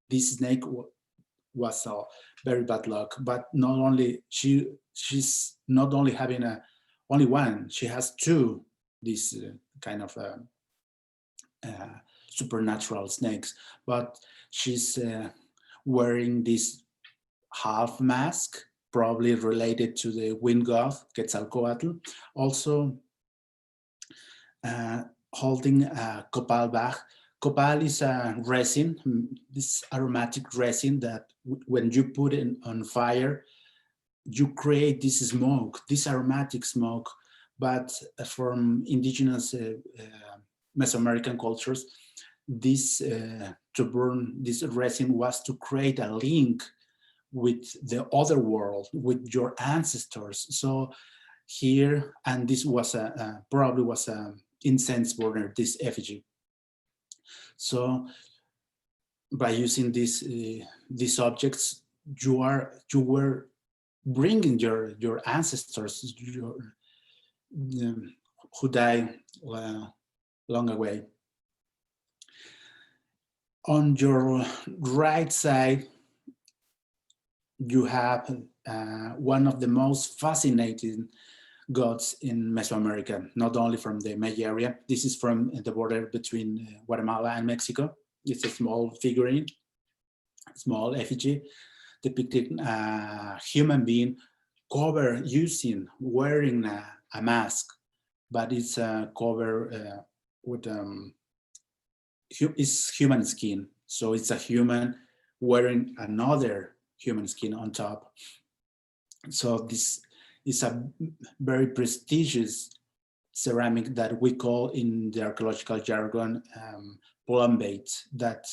this snake was a very bad luck. But not only she's not only having only one, she has two, this kind of supernatural snakes, but she's wearing this half mask, probably related to the wind god Quetzalcoatl. Also holding a copal bag. Copal is a resin, this aromatic resin that when you put it on fire, you create this smoke, this aromatic smoke. But from indigenous Mesoamerican cultures, this to burn this resin was to create a link with the other world, with your ancestors. So here, and this was probably was a incense burner, this effigy. So by using these objects, you were bringing your ancestors, who died long away. On your right side, you have one of the most fascinating gods in Mesoamerica, not only from the Maya area. This is from the border between Guatemala and Mexico. It's a small figurine, small effigy, depicting a human being wearing a mask, but it's a cover with is human skin. So it's a human wearing another human skin on top. So this is a very prestigious ceramic that we call in the archaeological jargon plumbate, that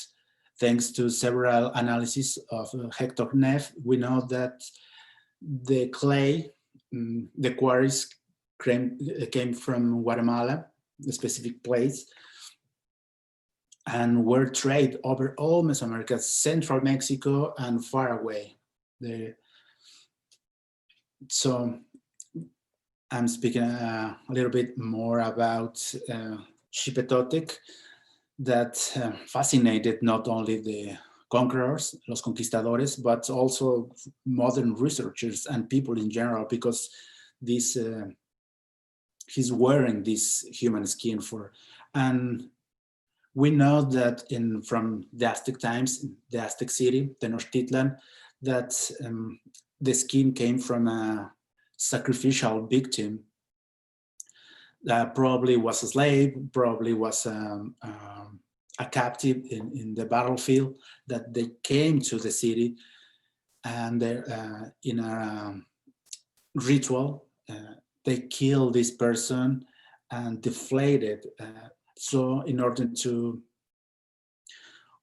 thanks to several analyses of Hector Neff, we know that the clay, the quarries came from Guatemala, a specific place, and were traded over all Mesoamerica, central Mexico and far away. So I'm speaking a little bit more about Xipetotec, that fascinated not only the conquerors, los conquistadores, but also modern researchers and people in general, because this he's wearing this human skin for, and we know that from the Aztec times, the Aztec city, Tenochtitlan, that the skin came from a sacrificial victim that probably was a slave, probably was a captive in the battlefield, that they came to the city, and in a ritual, they killed this person and deflated. So in order to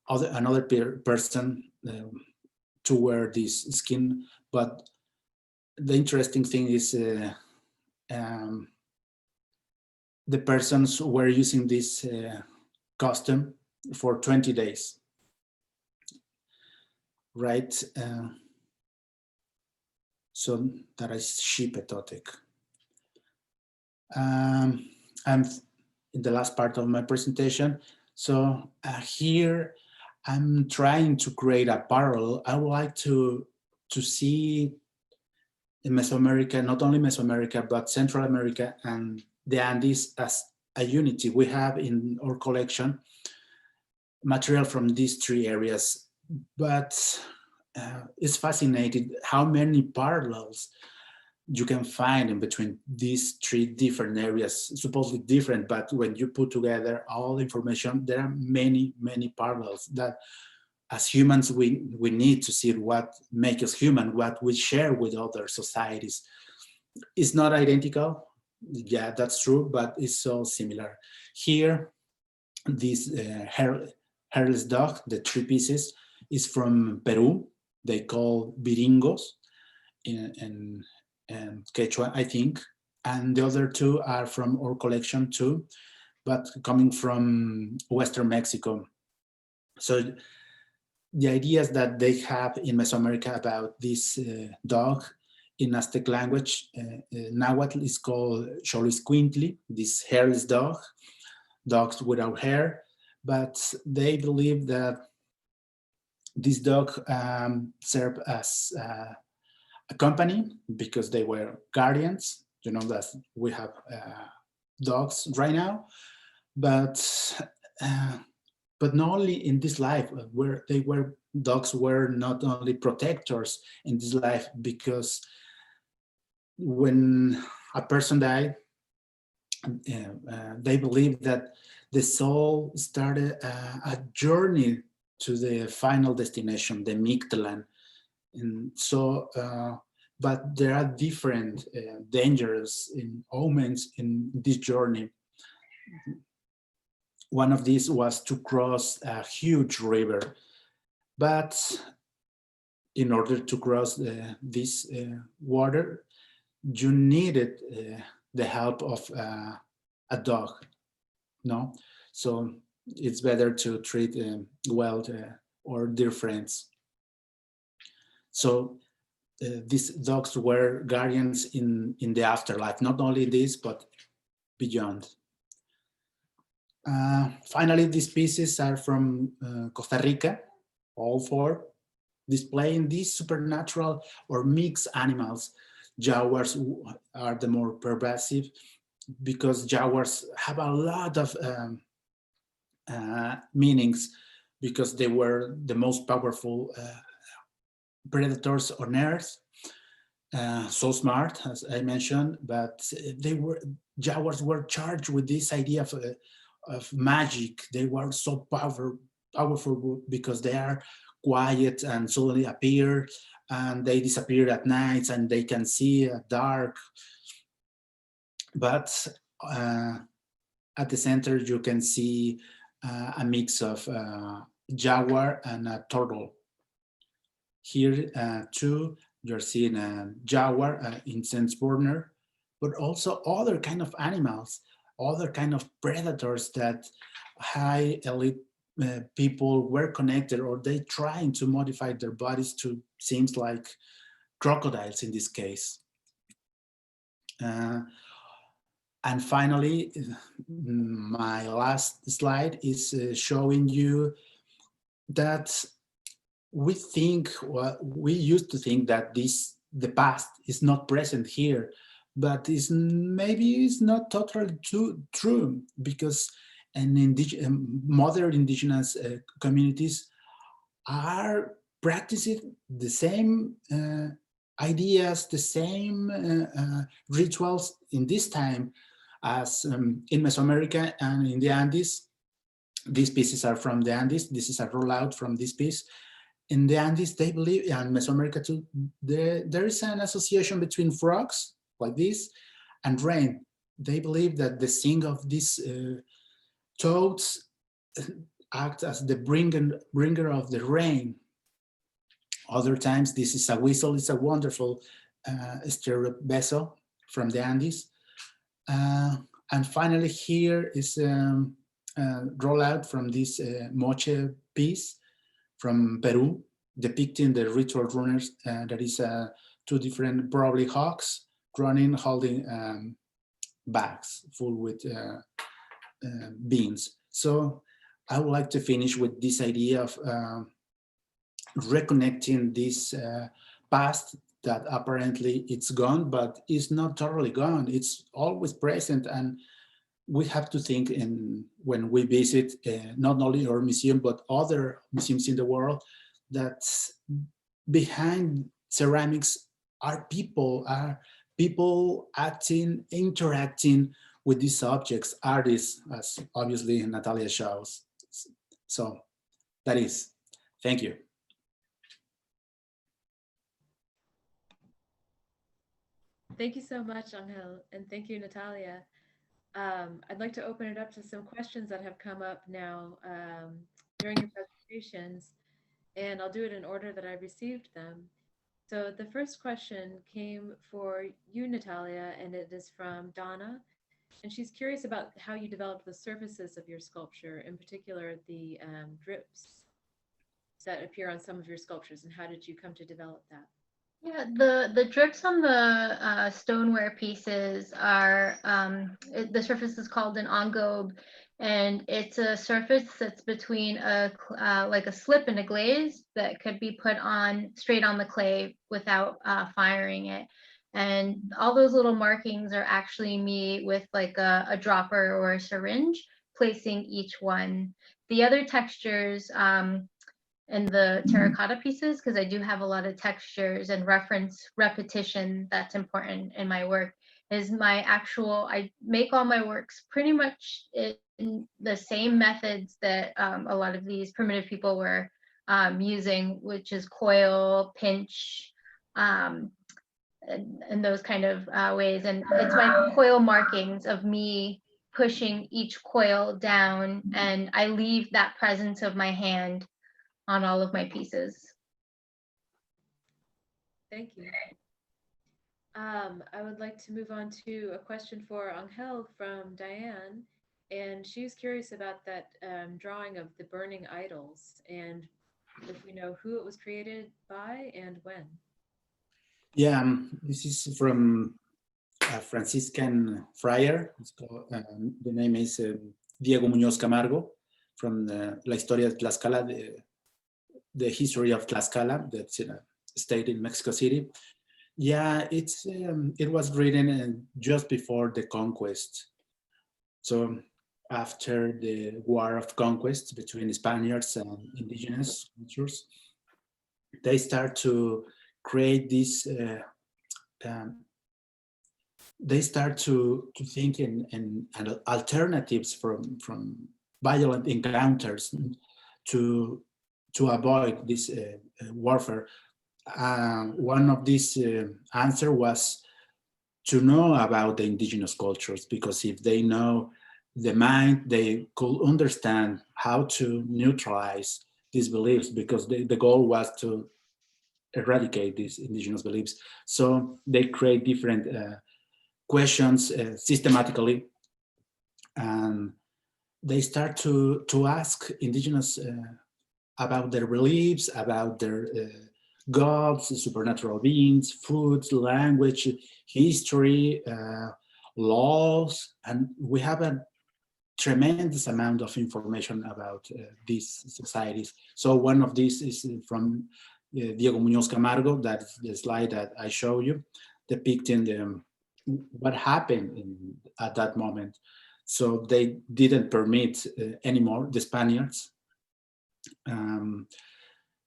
another person to wear this skin. But the interesting thing is the persons were using this costume for 20 days, right? So that is Xipetotec. And in the last part of my presentation, so here I'm trying to create a parallel. I would like to see in Mesoamerica, not only Mesoamerica, but Central America and the Andes as a unity. We have in our collection material from these three areas, but it's fascinating how many parallels you can find in between these three different areas, supposedly different, but when you put together all the information, there are many, many parallels that as humans, we need to see what makes us human, what we share with other societies. It's not identical, yeah, that's true, but it's so similar. Here, this hairless dog, the three pieces, is from Peru. They call viringos in Quechua, I think. And the other two are from our collection too, but coming from Western Mexico. So the ideas that they have in Mesoamerica about this dog in Aztec language, Nahuatl is called Xoloitzcuintli, this hairless dog, dogs without hair, but they believe that this dog served as a company because they were guardians. You know that we have dogs right now, but not only in this life, where dogs were not only protectors in this life, because when a person died, they believed that the soul started a journey to the final destination, the Mictlan. And so, but there are different dangers and omens in this journey. One of these was to cross a huge river, but in order to cross this water, you needed the help of a dog, no? So it's better to treat well or dear friends. So these dogs were guardians in the afterlife, not only this, but beyond. Finally, these pieces are from Costa Rica, all four, displaying these supernatural or mixed animals. Jaguars are the more pervasive because jaguars have a lot of meanings, because they were the most powerful predators on Earth. So smart, as I mentioned, but jaguars were charged with this idea of magic. They were so powerful because they are quiet and suddenly appear, and they disappear at nights, and they can see at dark. But at the center, you can see a mix of jaguar and a turtle. Here, too, you're seeing a jaguar, incense burner, but also other kind of animals, other kind of predators that high elite people were connected, or they trying to modify their bodies to seems like crocodiles in this case. And finally, my last slide is showing you that we used to think that the past is not present here, but maybe it's not totally true, because modern indigenous communities are practicing the same ideas, the same rituals in this time as in Mesoamerica and in the Andes. These pieces are from the Andes. This is a rollout from this piece. In the Andes, they believe, and Mesoamerica too, there is an association between frogs, like this, and rain. They believe that the sing of these toads act as the bringer of the rain. Other times, this is a whistle. It's a wonderful stereo beso from the Andes. And finally, here is a rollout from this moche piece from Peru, depicting the ritual runners. There is two different, probably hawks, running, holding bags full with beans. So I would like to finish with this idea of reconnecting this past that apparently it's gone, but it's not totally gone. It's always present, and we have to think when we visit not only our museum, but other museums in the world, that behind ceramics are people acting, interacting with these objects, artists, as obviously Natalia shows. So that is, thank you. Thank you so much, Angel, and thank you, Natalia. I'd like to open it up to some questions that have come up now during your presentations, and I'll do it in order that I received them. So the first question came for you, Natalia, and it is from Donna, and she's curious about how you developed the surfaces of your sculpture, in particular the drips that appear on some of your sculptures, and how did you come to develop that? Yeah, the drips on the stoneware pieces are the surface is called an engobe, and it's a surface that's between like a slip and a glaze that could be put on straight on the clay without firing it. And all those little markings are actually me with like a dropper or a syringe placing each one. The other textures and the terracotta pieces, because I do have a lot of textures and reference repetition that's important in my work, is my actual, I make all my works pretty much in the same methods that a lot of these primitive people were using, which is coil, pinch, and those kind of ways. And it's my coil markings of me pushing each coil down, and I leave that presence of my hand on all of my pieces. Thank you. I would like to move on to a question for Angel from Diane. And she was curious about that drawing of the burning idols, and if we know who it was created by and when. Yeah, this is from a Franciscan friar. It's called, the name is Diego Muñoz Camargo, from La Historia de Tlaxcala, the history of Tlaxcala, that's in a state in Mexico City. Yeah, it was written just before the conquest. So after the war of conquest between Spaniards and indigenous cultures, they start to create this. Um, they start to think in alternatives from violent encounters to avoid this warfare. One of these answer was to know about the indigenous cultures, because if they know the mind, they could understand how to neutralize these beliefs, because the goal was to eradicate these indigenous beliefs. So they create different questions systematically, and they start to ask indigenous about their beliefs, about their gods, supernatural beings, foods, language, history, laws, and we have a tremendous amount of information about these societies. So one of these is from Diego Muñoz Camargo, that's the slide that I show you, depicting what happened at that moment. So they didn't permit anymore, the Spaniards,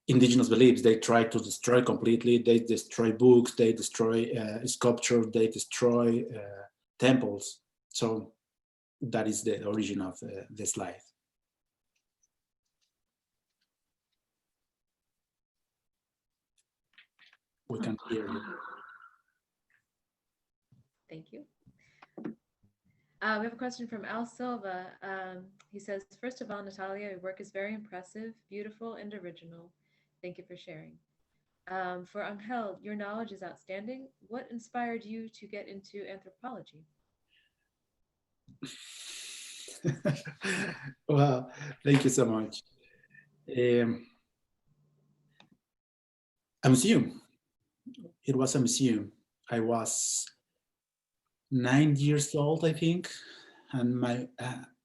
indigenous beliefs. They try to destroy completely. They destroy books, they destroy sculpture, they destroy temples. So that is the origin of the slide. We can hear you. Thank you. We have a question from Al Silva. He says, first of all, Natalia, your work is very impressive, beautiful, and original. Thank you for sharing. For Angel, your knowledge is outstanding. What inspired you to get into anthropology? Well, thank you so much. A museum. It was a museum. I was 9 years old, I think, and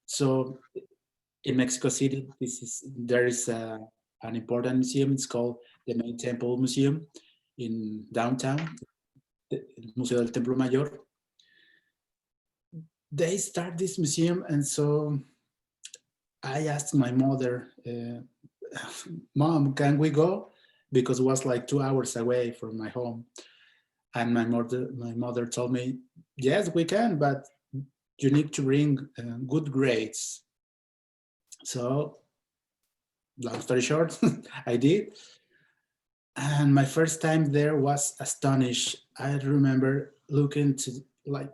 so in Mexico City, there is an important museum. It's called the Main Temple Museum in downtown, the Museo del Templo Mayor. They start this museum, and so I asked my mother, Mom, can we go? Because it was like 2 hours away from my home. And my mother told me, yes, we can, but you need to bring good grades. So, long story short, I did. And my first time there was astonished. I remember looking to, like,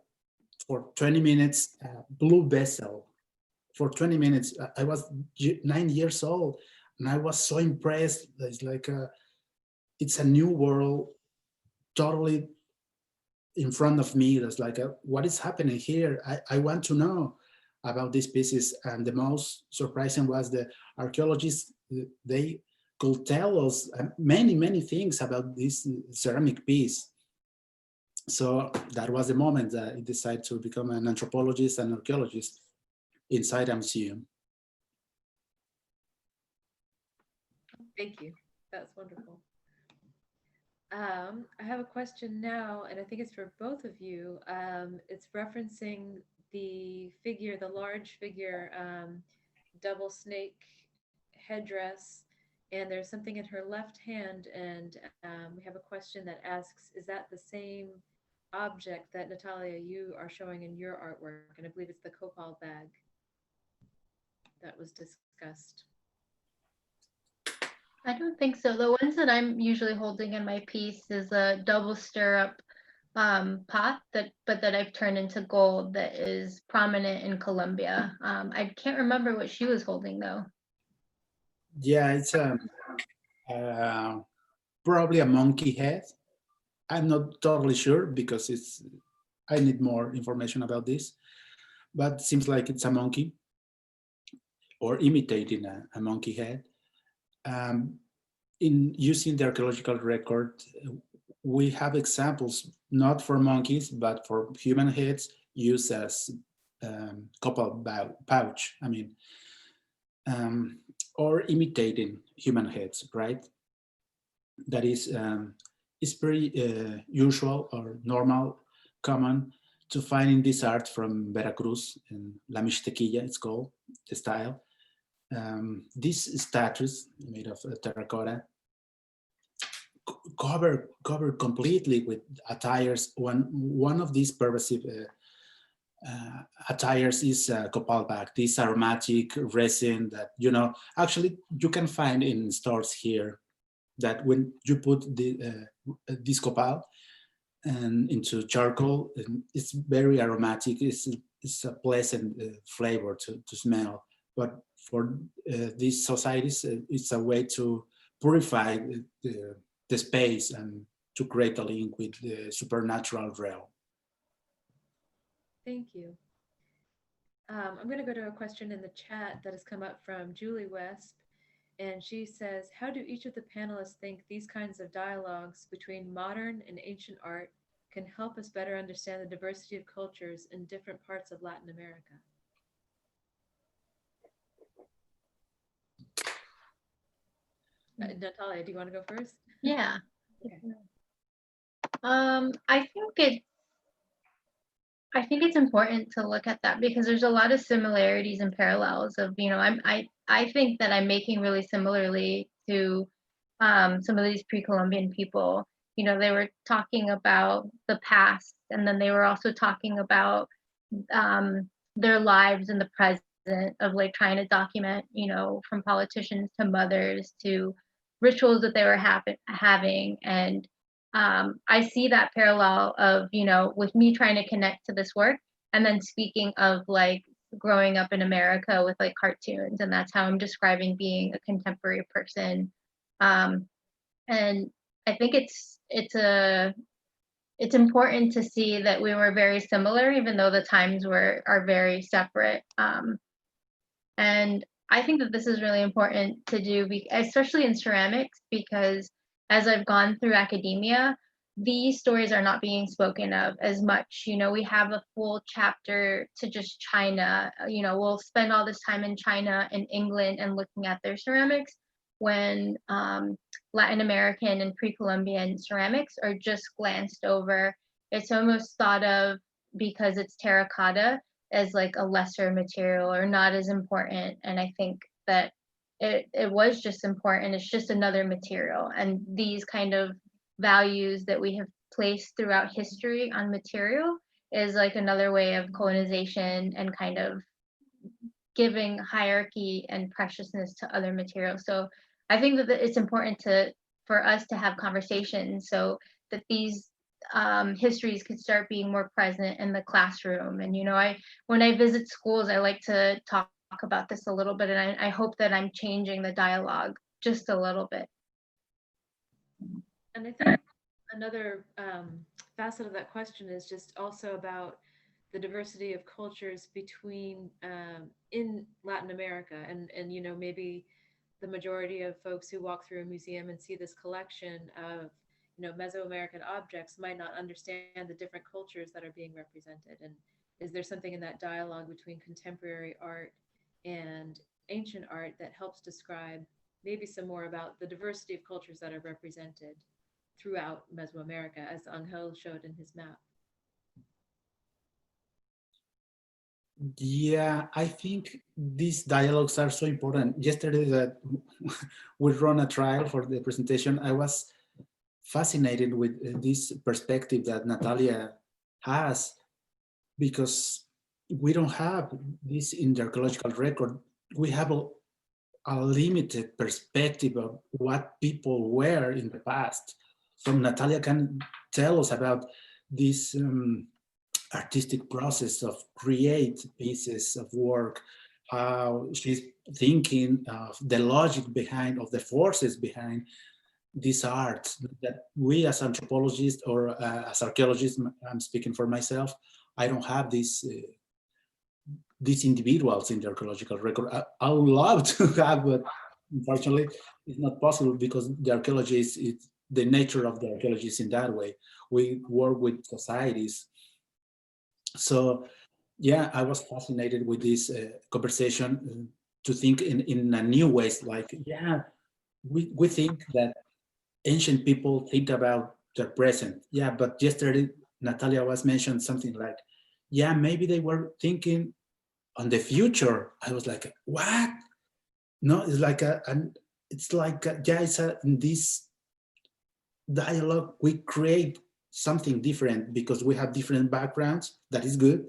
for 20 minutes, blue vessel. For 20 minutes, I was 9 years old, and I was so impressed. It's like it's a new world, totally in front of me. That's like, what is happening here? I want to know about these pieces. And the most surprising was the archaeologists. They could tell us many things about this ceramic piece. So that was the moment that I decided to become an anthropologist and archaeologist inside a museum. Thank you. That's wonderful. I have a question now, and I think it's for both of you. It's referencing the figure, the large figure, double snake headdress, and there's something in her left hand, and we have a question that asks, is that the same object that Natalia, you are showing in your artwork? And I believe it's the copal bag that was discussed. I don't think so. The ones that I'm usually holding in my piece is a double stirrup pot that I've turned into gold that is prominent in Colombia. I can't remember what she was holding though. Yeah, it's probably a monkey head. I'm not totally sure because I need more information about this. but it seems like it's a monkey or imitating a monkey head. In using the archaeological record, we have examples not for monkeys, but for human heads used as copal pouch, I mean, or imitating human heads, right? That is pretty usual or normal, common to find in this art from Veracruz, in La Mixtequilla, it's called, the style. These statues made of terracotta, covered completely with attires. One of these pervasive attires is copal bag, this aromatic resin that, you know, actually you can find in stores here, that when you put this copal and into charcoal, it's very aromatic. It's a pleasant flavor to smell. But for these societies, it's a way to purify the space and to create a link with the supernatural realm. Thank you. I'm going to go to a question in the chat that has come up from Julie West. And she says, how do each of the panelists think these kinds of dialogues between modern and ancient art can help us better understand the diversity of cultures in different parts of Latin America? Natalia, do you want to go first? Yeah. Okay. I think it's important to look at that because there's a lot of similarities and parallels of, you know, I think that I'm making really similarly to some of these pre-Columbian people. You know, they were talking about the past, and then they were also talking about their lives in the present, of like trying to document, you know, from politicians to mothers to rituals that they were having. And I see that parallel of, you know, with me trying to connect to this work, and then speaking of like growing up in America with like cartoons, and that's how I'm describing being a contemporary person. And I think it's important to see that we were very similar, even though the times are very separate. And I think that this is really important to do, especially in ceramics, because as I've gone through academia, these stories are not being spoken of as much. You know, we have a full chapter to just China. You know, we'll spend all this time in China and England and looking at their ceramics, when Latin American and pre-Columbian ceramics are just glanced over. It's almost thought of, because it's terracotta, as like a lesser material or not as important. And I think that it was just important. It's just another material. And these kind of values that we have placed throughout history on material is like another way of colonization and kind of giving hierarchy and preciousness to other materials. So I think that it's important for us to have conversations so that these histories could start being more present in the classroom. And, you know, when I visit schools, I like to talk about this a little bit, and I hope that I'm changing the dialogue just a little bit. And I think another facet of that question is just also about the diversity of cultures between in Latin America, and you know, maybe the majority of folks who walk through a museum and see this collection of, you know, Mesoamerican objects might not understand the different cultures that are being represented. And is there something in that dialogue between contemporary art and ancient art that helps describe maybe some more about the diversity of cultures that are represented throughout Mesoamerica, as Angel showed in his map? Yeah, I think these dialogues are so important. Yesterday that we run a trial for the presentation, I was fascinated with this perspective that Natalia has, because we don't have this in the archaeological record. We have a limited perspective of what people were in the past. So Natalia can tell us about this artistic process of create pieces of work, how she's thinking of the logic behind, of the forces behind this art that we as anthropologists or as archaeologists, I'm speaking for myself, I don't have these individuals in the archaeological record. I would love to have, but unfortunately, it's not possible because the archaeology is the nature of the archaeology is in that way. We work with societies. So yeah, I was fascinated with this conversation to think in a new ways. Like, yeah, we think that ancient people think about their present. Yeah, but yesterday Natalia was mentioned something like, yeah, maybe they were thinking on the future. I was like, what? No, it's like yeah, in this dialogue we create something different because we have different backgrounds. That is good,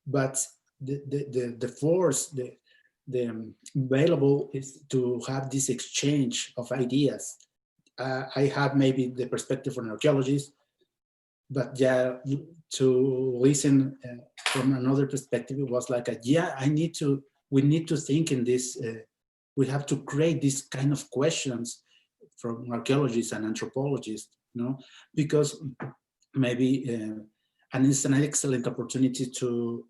but the force, the available is to have this exchange of ideas. I have maybe the perspective from an archaeologist, but yeah, to listen from another perspective, it was like, yeah, we need to think in this, we have to create these kind of questions from archaeologists and anthropologists, because maybe, and it's an excellent opportunity to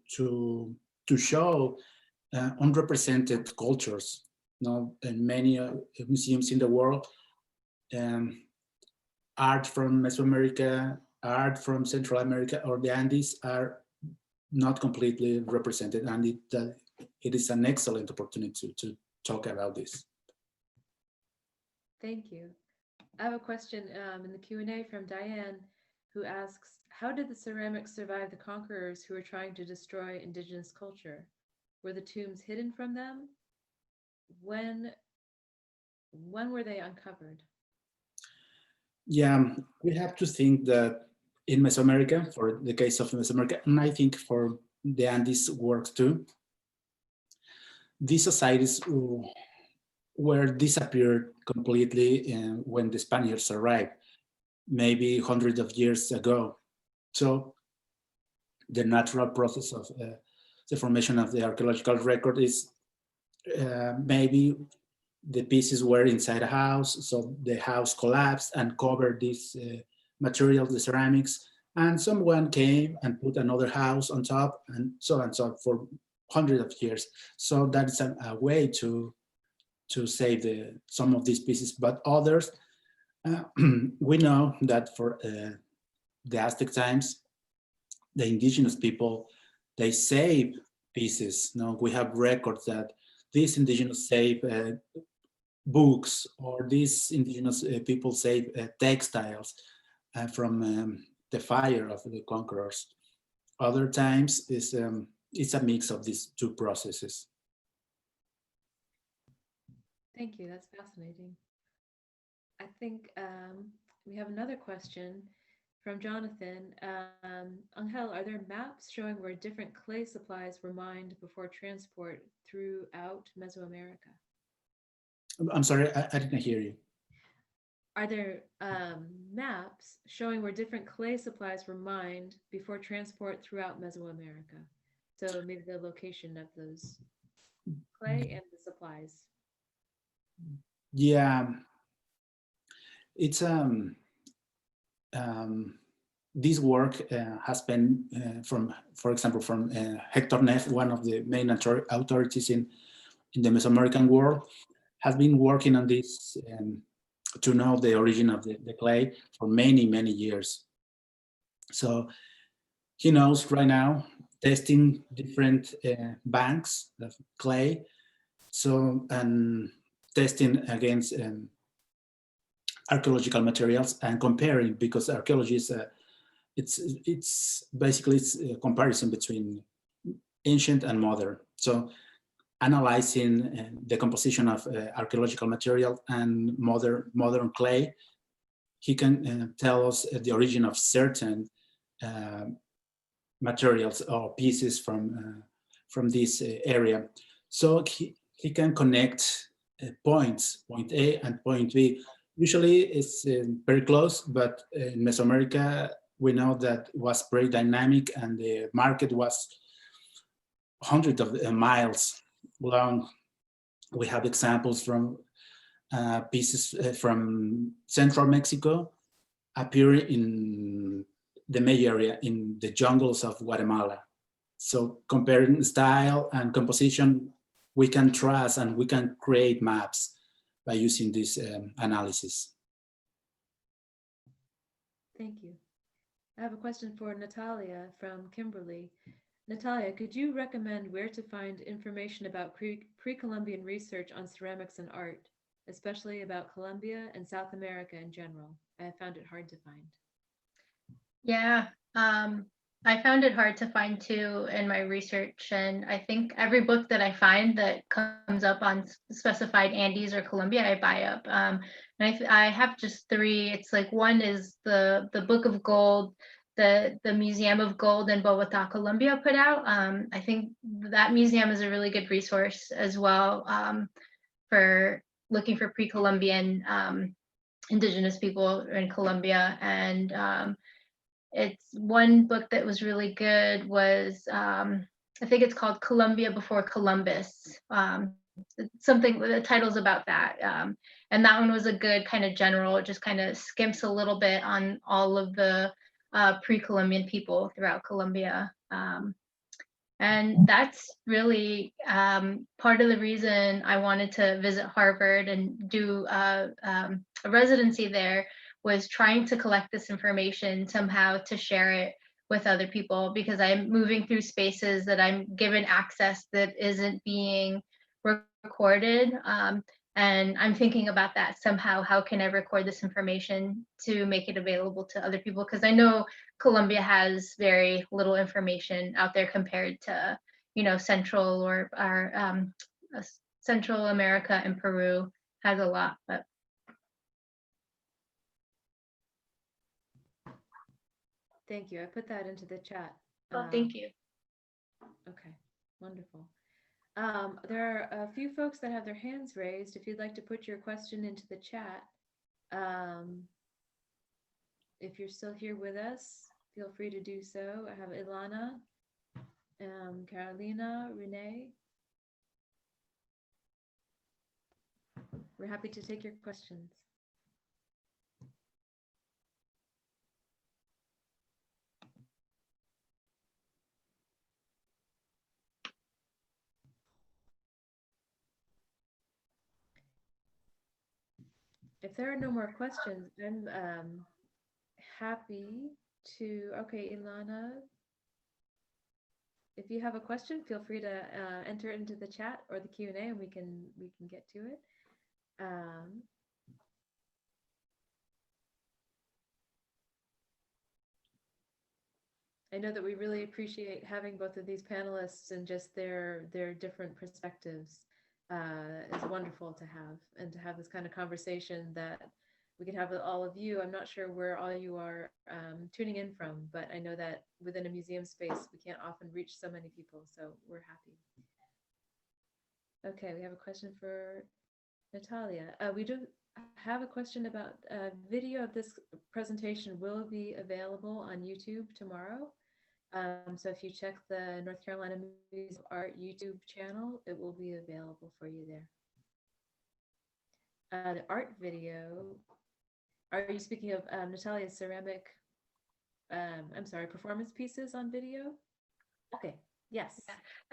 show unrepresented cultures, in many museums in the world. Art from Mesoamerica, art from Central America or the Andes are not completely represented, and it is an excellent opportunity to talk about this. Thank you. I have a question in the Q&A from Diane, who asks, how did the ceramics survive the conquerors who were trying to destroy indigenous culture? Were the tombs hidden from them? When were they uncovered? Yeah, we have to think that in Mesoamerica, for the case of Mesoamerica, and I think for the Andes works too, these societies were disappeared completely when the Spaniards arrived, maybe hundreds of years ago. So the natural process of the formation of the archaeological record is maybe the pieces were inside a house, so the house collapsed and covered this material, the ceramics, and someone came and put another house on top, and so on, so for hundreds of years. So that's a way to save some of these pieces, but others, we know that for the Aztec times, the indigenous people, they save pieces. We have records that these indigenous save books, or these indigenous people save textiles from the fire of the conquerors. Other times it's a mix of these two processes. Thank you, that's fascinating. I think we have another question from Jonathan. Angel, are there maps showing where different clay supplies were mined before transport throughout Mesoamerica? I'm sorry, I didn't hear you. Are there maps showing where different clay supplies were mined before transport throughout Mesoamerica? So maybe the location of those clay and the supplies. Yeah, it's this work has been for example, from Hector Neff, one of the main authorities in the Mesoamerican world, has been working on this to know the origin of the clay for many, many years. So he knows right now, testing different banks of clay, so, and testing against archaeological materials and comparing, because archaeology is it's basically a comparison between ancient and modern. So analyzing the composition of archaeological material and modern clay, he can tell us the origin of certain materials or pieces from this area. So he can connect points, point A and point B. Usually it's very close, but in Mesoamerica, we know that it was very dynamic, and the market was hundreds of miles long. We have examples from pieces from central Mexico appearing in the May area, in the jungles of Guatemala. So comparing style and composition, we can trust and we can create maps by using this analysis. Thank you. I have a question for Natalia from Kimberly. Natalia, could you recommend where to find information about pre-Columbian research on ceramics and art, especially about Colombia and South America in general? I found it hard to find. Yeah, I found it hard to find too in my research, and I think every book that I find that comes up on specified Andes or Colombia, I buy up. And I have just three. It's like one is the Book of Gold, the Museum of Gold in Bogota, Colombia put out. I think that museum is a really good resource as well for looking for pre-Columbian indigenous people in Colombia. And it's one book that was really good was I think it's called Colombia Before Columbus. Something, the title's about that. And that one was a good kind of general, it just kind of skims a little bit on all of the pre-Columbian people throughout Colombia. And that's really part of the reason I wanted to visit Harvard and do a residency there, was trying to collect this information somehow to share it with other people, because I'm moving through spaces that I'm given access that isn't being recorded. And I'm thinking about that somehow. How can I record this information to make it available to other people? Because I know Colombia has very little information out there compared to, Central or Central America, and Peru has a lot. But Thank you. I put that into the chat. thank you. Okay, wonderful. There are a few folks that have their hands raised. If you'd like to put your question into the chat, if you're still here with us, feel free to do so. I have Ilana, Carolina, Renee. We're happy to take your questions. If there are no more questions, I'm happy to, okay, Ilana, if you have a question, feel free to enter it into the chat or the Q&A, and we can get to it. I know that we really appreciate having both of these panelists and just their different perspectives. Is wonderful to have, and to have this kind of conversation that we can have with all of you. I'm not sure where all you are tuning in from, but I know that within a museum space, we can't often reach so many people, so we're happy. Okay, we have a question for Natalia. We do have a question about video of this presentation will be available on YouTube tomorrow. So if you check the North Carolina Museum of Art YouTube channel, it will be available for you there. The art video, are you speaking of Natalia's ceramic, I'm sorry, performance pieces on video? Okay, yes.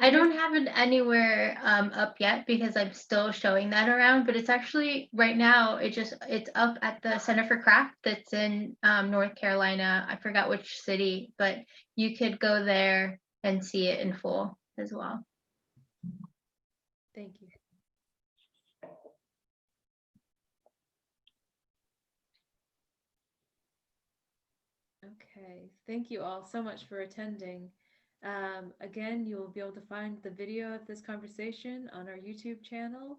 I don't have it anywhere up yet because I'm still showing that around, but it's actually right now, it's up at the Center for Craft that's in North Carolina. I forgot which city, but you could go there and see it in full as well. Thank you. Okay, thank you all so much for attending. Again, you will be able to find the video of this conversation on our YouTube channel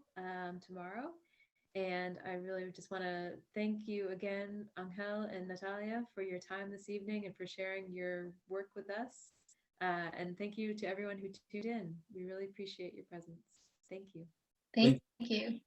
tomorrow. And I really just want to thank you again, Ángel and Natalia, for your time this evening and for sharing your work with us. And thank you to everyone who tuned in. We really appreciate your presence. Thank you. Thank you.